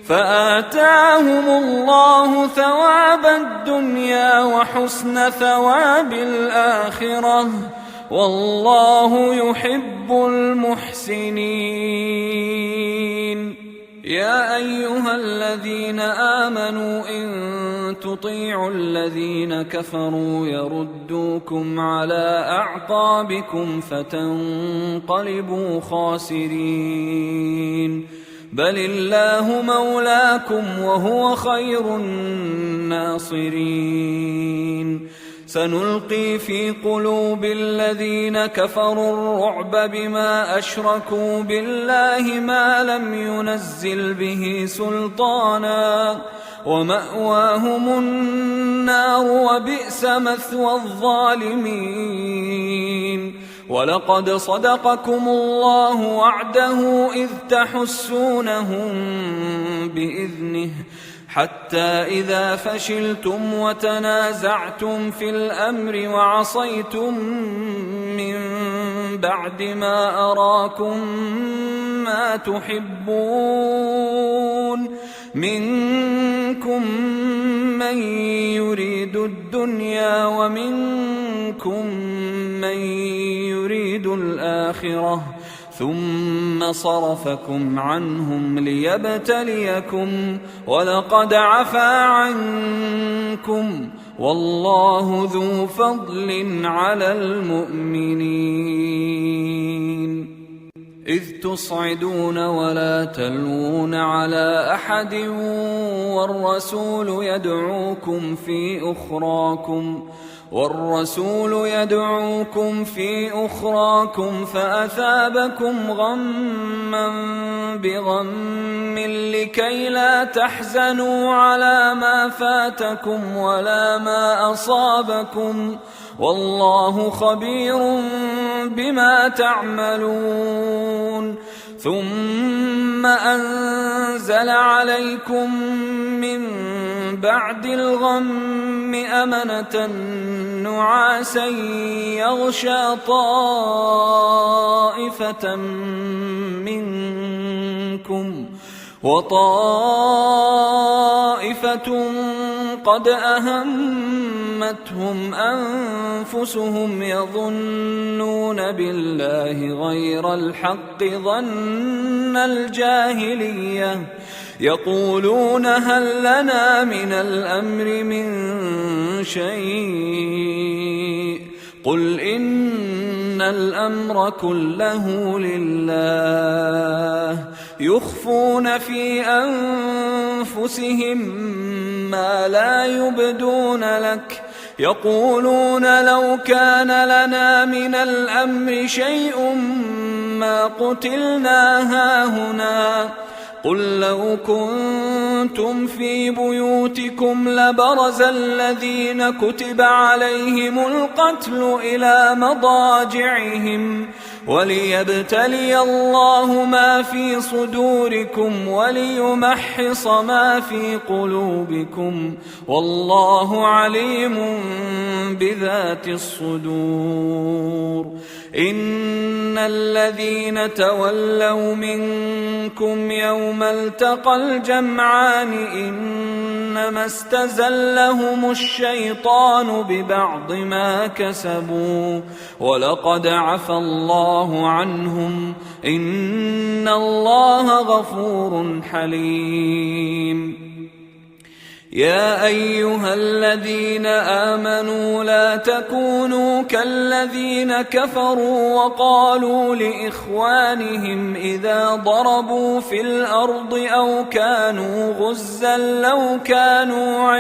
فآتاهم الله ثواب الدنيا وحسن ثواب الآخرة والله يحب المحسنين. يا أيها الذين آمنوا إن تطيعوا الذين كفروا يردوكم على أعقابكم فتنقلبوا خاسرين. بل الله مولاكم وهو خير الناصرين. سنلقي في قلوب الذين كفروا الرعب بما أشركوا بالله ما لم ينزل به سلطانا ومأواهم النار وبئس مثوى الظالمين. ولقد صدقكم الله وعده إذ تحسونهم بإذنه حتى إذا فشلتم وتنازعتم في الأمر وعصيتم من بعد ما أراكم ما تحبون منكم من يريد الدنيا ومنكم من يريد الآخرة ثم صرفكم عنهم ليبتليكم ولقد عفا عنكم والله ذو فضل على المؤمنين. إذ تصعدون ولا تلوون على أحد والرسول يدعوكم في أخراكم فأثابكم غما بغم لكي لا تحزنوا على ما فاتكم ولا ما أصابكم والله خبير بما تعملون. ثم أنزل عليكم من بعد الغم أمنة نعاسا يغشى طائفة منكم وطائفة قد أهمتهم أنفسهم يظنون بالله غير الحق ظن الجاهلية يقولون هل لنا من الأمر من شيء قل إن الأمر كله لله يخفون في أنفسهم ما لا يبدون لك يقولون لو كان لنا من الأمر شيء ما قتلنا هاهنا قل لو كنتم في بيوتكم لبرز الذين كتب عليهم القتل إلى مضاجعهم وليبتلي الله ما في صدوركم وليمحص ما في قلوبكم والله عليم بذات الصدور. إن الذين تولوا منكم يوم التقى الجمعان إنما استزلهم الشيطان ببعض ما كسبوا ولقد عفى الله عنهم إن الله غفور حليم. يا أيها الذين آمنوا لا تكونوا كالذين كفروا وقالوا لإخوانهم إذا ضربوا في الأرض أو كانوا غزا لو كانوا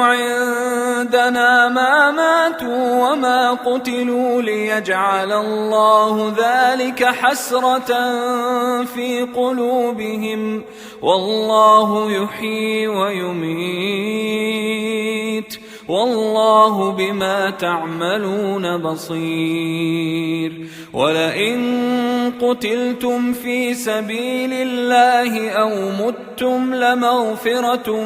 عندنا ما ماتوا وما قتلوا ليجعل الله ذلك حسرة في قلوبهم والله يحيي ويميت والله بما تعملون بصير. ولئن قتلتم في سبيل الله أو متم لمغفرة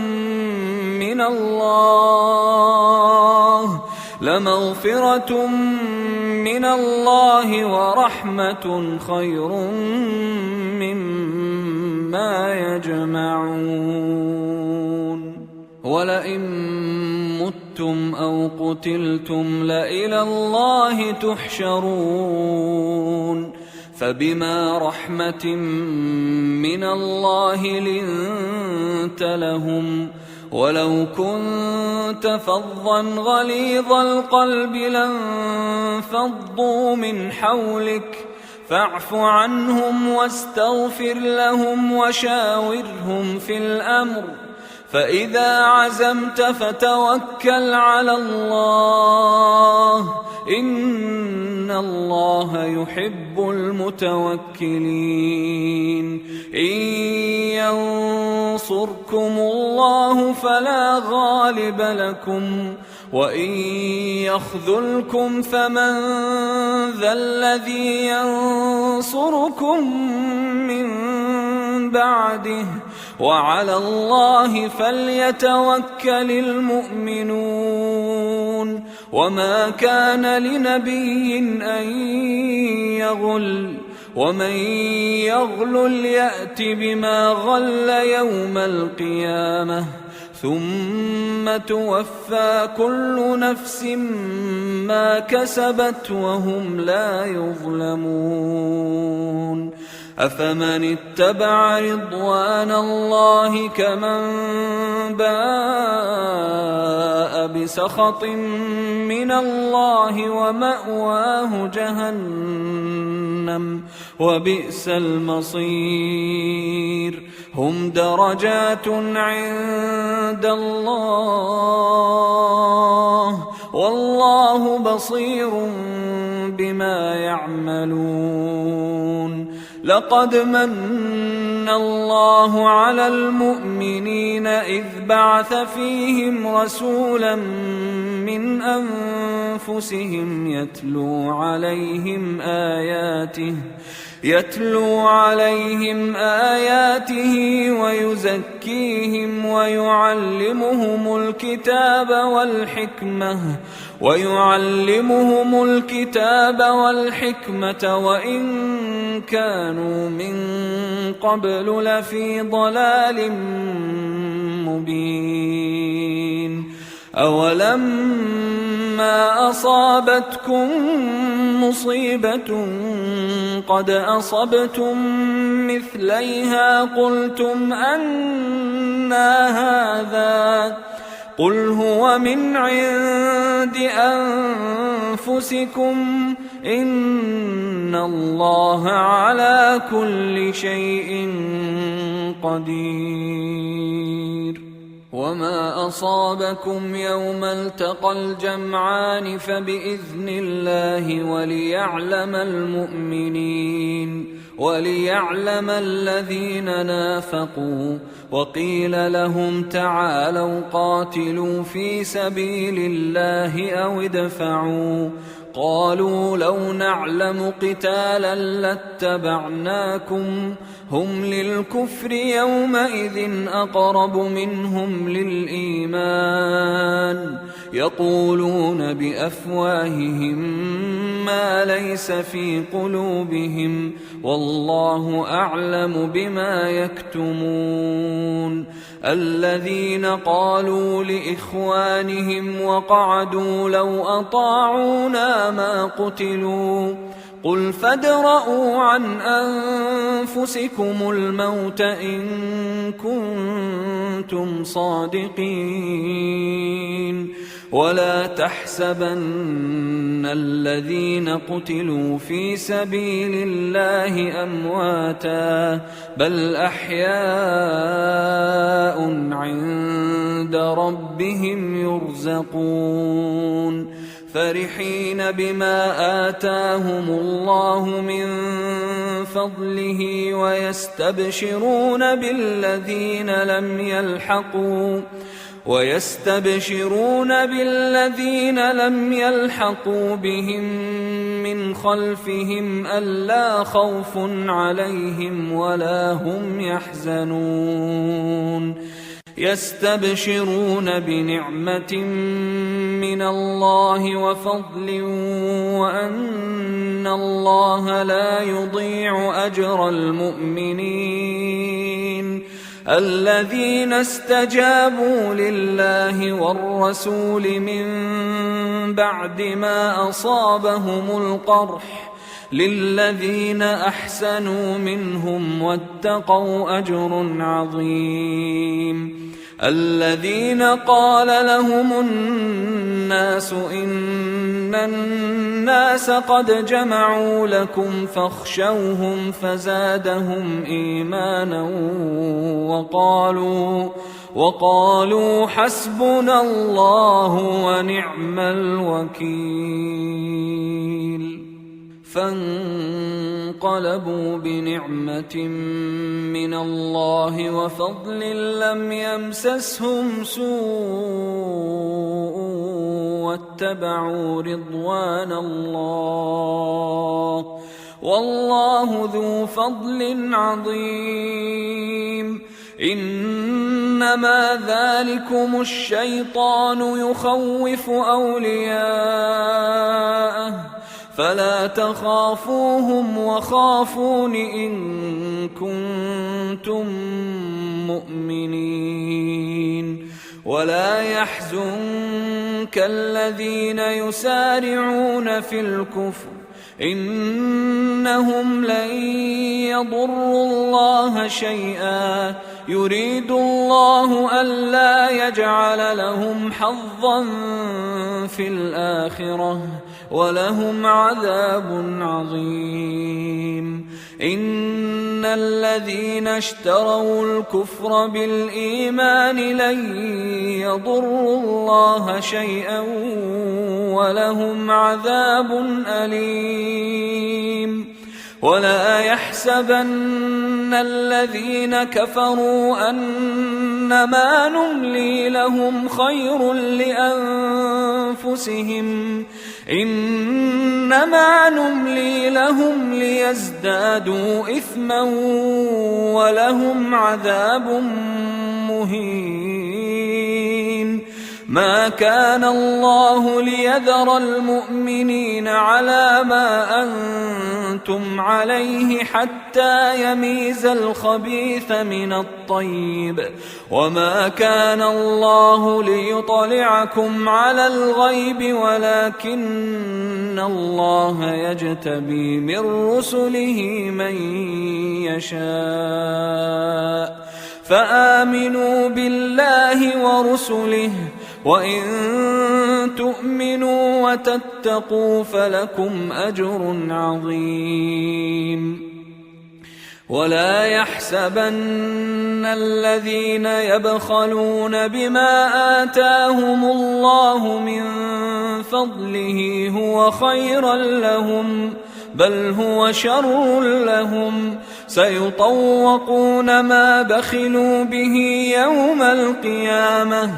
من الله ورحمة خير مما يجمعون. ولئن متم أو قتلتم لإلى الله تحشرون. فبما رحمة من الله لنت لهم ولو كنت فظا غليظ القلب لانفضوا من حولك فاعف عنهم واستغفر لهم وشاورهم في الأمر فإذا عزمت فتوكل على الله إن الله يحب المتوكلين. إن ينصركم الله فلا غالب لكم وإن يخذلكم فمن ذا الذي ينصركم من بعده وعلى الله فليتوكل المؤمنون. وما كان لنبي أن يغل ومن يغلل يأت بما غل يوم القيامة ثم توفى كل نفس ما كسبت وهم لا يظلمون. أفمن اتبع رضوان الله كمن باء بسخط من الله ومأواه جهنم وبئس المصير. هم درجات عند الله والله بصير بما يعملون. لقد من الله على المؤمنين إذ بعث فيهم رسولا من أنفسهم يتلو عليهم آياته ويزكيهم ويعلمهم الكتاب والحكمة وإن كانوا من قبل لفي ضلال مبين. أولما أصابتكم مصيبة قد أصبتم مثليها قلتم أنى هذا قل هو من عند أنفسكم إن الله على كل شيء قدير. وما أصابكم يوم التقى الجمعان فبإذن الله وليعلم الذين نافقوا. وقيل لهم تعالوا قاتلوا في سبيل الله أو ادفعوا قالوا لو نعلم قتالا لاتبعناكم هم للكفر يومئذ أقرب منهم للإيمان يقولون بأفواههم ما ليس في قلوبهم والله أعلم بما يكتمون الذين قالوا لإخوانهم وقعدوا لو أطاعونا ما قتلوا قل فادرءوا عن أنفسكم الموت إن كنتم صادقين ولا تحسبن الذين قتلوا في سبيل الله أمواتا بل أحياء عند ربهم يرزقون فرحين بما آتاهم الله من فضله ويستبشرون بالذين لم يلحقوا بهم من خلفهم ألا خوف عليهم ولا هم يحزنون يستبشرون بنعمة من الله وفضل وأن الله لا يضيع أجر المؤمنين الذين استجابوا لله والرسول من بعد ما أصابهم القرح للذين أحسنوا منهم واتقوا أجر عظيم الذين قال لهم الناس إن الناس قد جمعوا لكم فاخشوهم فزادهم إيمانا وقالوا حسبنا الله ونعم الوكيل فانقلبوا بنعمة من الله وفضل لم يمسسهم سوء واتبعوا رضوان الله والله ذو فضل عظيم إنما ذلكم الشيطان يخوف أولياءه فلا تخافوهم وخافون إن كنتم مؤمنين ولا يحزنك الذين يسارعون في الكفر إنهم لن يضروا الله شيئا يريد الله ألا يجعل لهم حظا في الآخرة ولهم عذاب عظيم إن الذين اشتروا الكفر بالإيمان لن يضروا الله شيئا ولهم عذاب أليم ولا يحسبن الذين كفروا أنما نملي لهم خير لأنفسهم إنما نملي لهم ليزدادوا إثما ولهم عذاب مهين ما كان الله ليذر المؤمنين على ما أنتم عليه حتى يميز الخبيث من الطيب وما كان الله ليطلعكم على الغيب ولكن الله يجتبي من رسله من يشاء فآمنوا بالله ورسله وإن تؤمنوا وتتقوا فلكم أجر عظيم ولا يحسبن الذين يبخلون بما آتاهم الله من فضله هو خيرا لهم بل هو شر لهم سيطوقون ما بخلوا به يوم القيامة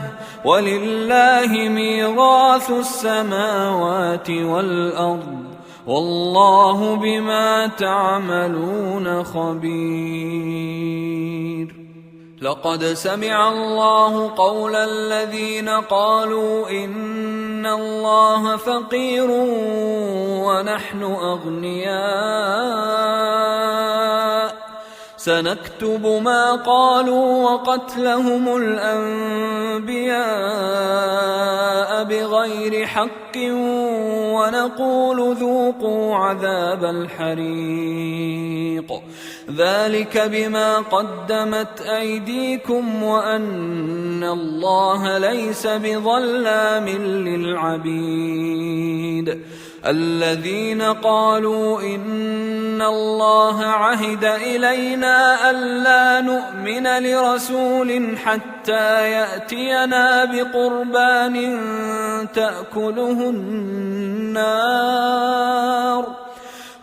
ولله ميراث السماوات والأرض والله بما تعملون خبير. لقد سمع الله قول الذين قالوا إن الله فقير ونحن أغنياء سنكتب ما قالوا وقتلهم الأنبياء بغير حق ونقول ذوقوا عذاب الحريق ذلك بما قدمت أيديكم وأن الله ليس بظلام للعبيد. الذين قالوا إن الله عهد إلينا ألا نؤمن لرسول حتى يأتينا بقربان تأكله النار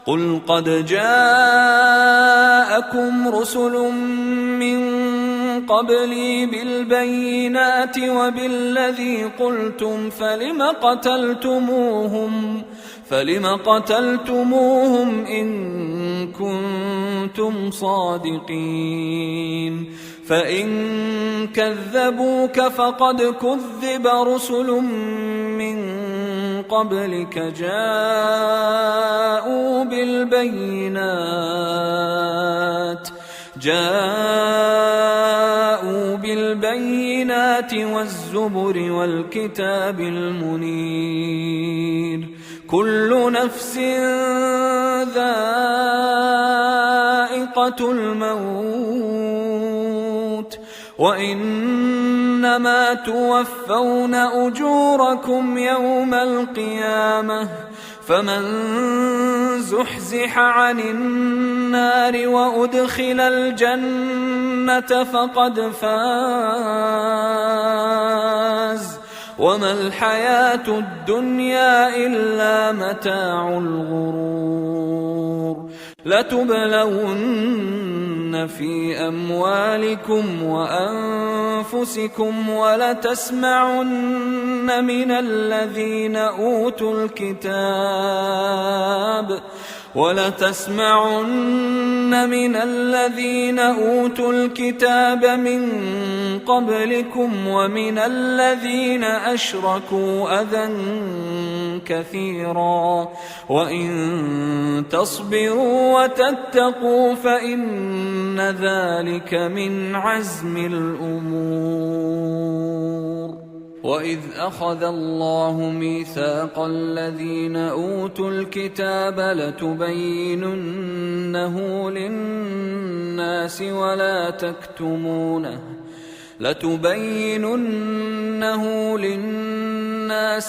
قل قد جاءكم رسل من قبلي بالبينات وبالذي قلتم فلم قتلتموهم إن كنتم صادقين فإن كذبوك فقد كذب رسل من قبلك جاءوا بالبينات والزبر والكتاب المنير كل نفس ذائقة الموت وإنما توفون أجوركم يوم القيامة فمن زحزح عن النار وأدخل الجنة فقد فاز وما الحياة الدنيا إلا متاع الغرور. لتبلون في أموالكم وأنفسكم ولتسمعن من الذين أوتوا الكتاب من قبلكم ومن الذين أشركوا أذى كثيرا وإن تصبروا وتتقوا فإن ذلك من عزم الأمور. وإذ أخذ الله ميثاق الذين أوتوا الكتاب لتبيننه للناس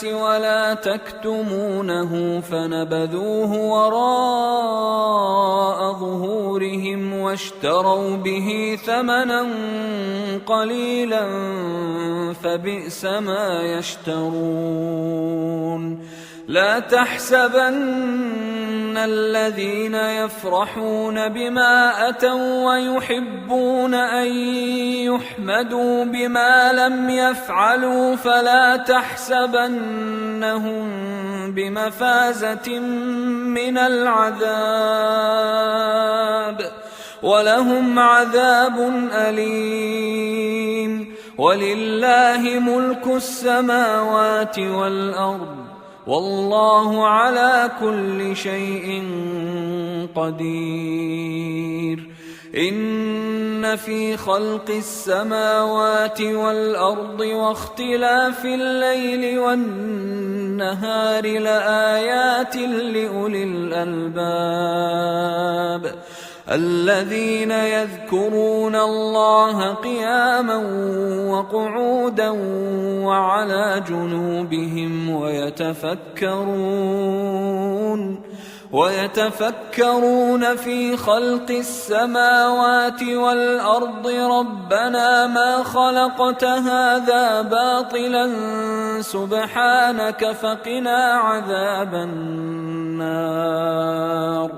ولا تكتمونه فنبذوه وراء ظهورهم واشتروا به ثمنا قليلا فبئس ما يشترون. لا تحسبن الذين يفرحون بما أتوا ويحبون أن يحمدوا بما لم يفعلوا فلا تحسبنهم بمفازة من العذاب ولهم عذاب أليم. ولله ملك السماوات والأرض والله على كل شيء قدير. إن في خلق السماوات والأرض واختلاف الليل والنهار لآيات لأولي الألباب الذين يذكرون الله قياما وقعودا وعلى جنوبهم ويتفكرون في خلق السماوات والأرض ربنا ما خلقت هذا باطلا سبحانك فقنا عذاب النار.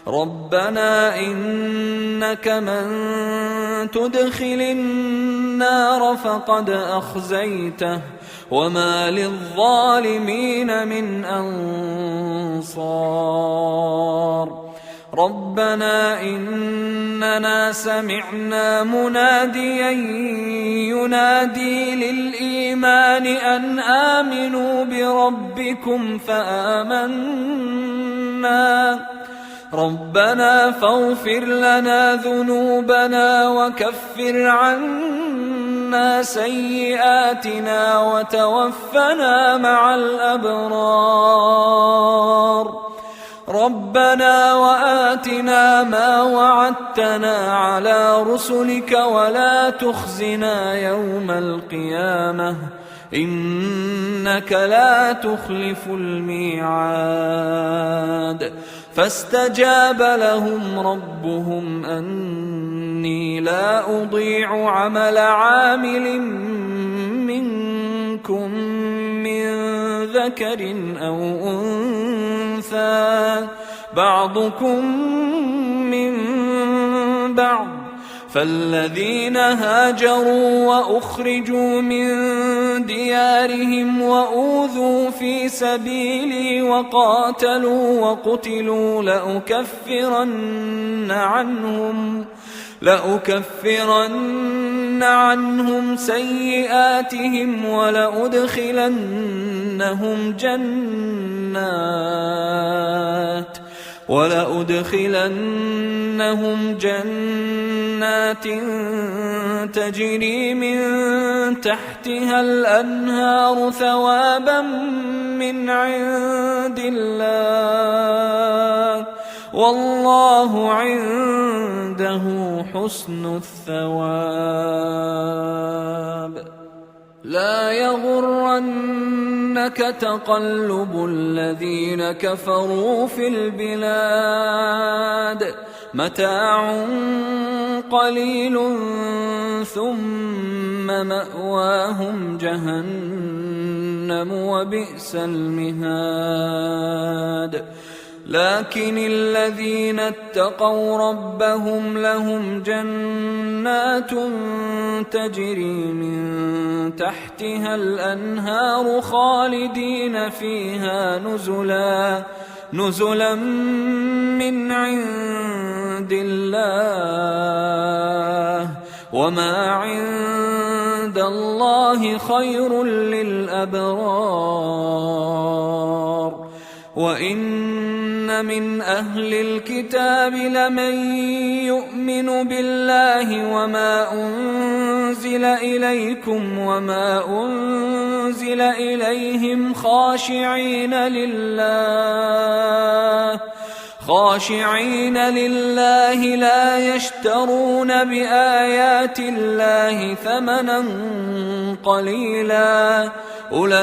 ربنا إنك من تدخل النار فقد أخزيته وما للظالمين من أنصار. ربنا إننا سمعنا مناديا ينادي للإيمان أن آمنوا بربكم فآمنا. ربنا فاغفر لنا ذنوبنا وكفر عنا سيئاتنا وتوفنا مع الأبرار. ربنا وآتنا ما وعدتنا على رسلك ولا تخزنا يوم القيامة إنك لا تخلف الميعاد. فاستجاب لهم ربهم أني لا أضيع عمل عامل منكم من ذكر أو أنثى بعضكم من بعض. فالذين هاجروا وأخرجوا من ديارهم وأوذوا في سبيلي وقاتلوا وقتلوا لأكفرن عنهم سيئاتهم ولأدخلنهم جنات تجري من تحتها الأنهار ثوابا من عند الله والله عنده حسن الثواب. لا يغرنك تقلب الذين كفروا في البلاد متاع قليل ثم مأواهم جهنم وبئس المهاد. لكن الذين اتقوا ربهم لهم جنات تجري من تحتها الأنهار خالدين فيها نزلا من عند الله وما عند الله خير للأبرار. وإن من أهل الكتاب لمن يؤمن بالله وما أنزل إليكم وما أنزل إليهم خاشعين لله لا يشترون بآيات الله ثمنا قليلا أولئك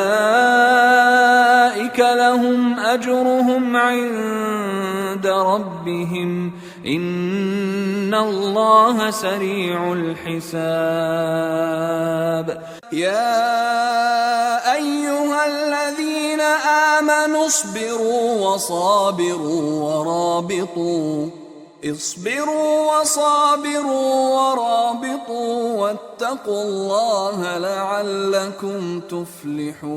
لهم أجرهم عند ربهم إن الله سريع الحساب. يا أيها الذين آمنوا اصبروا وصابروا ورابطوا واتقوا الله لعلكم تفلحون.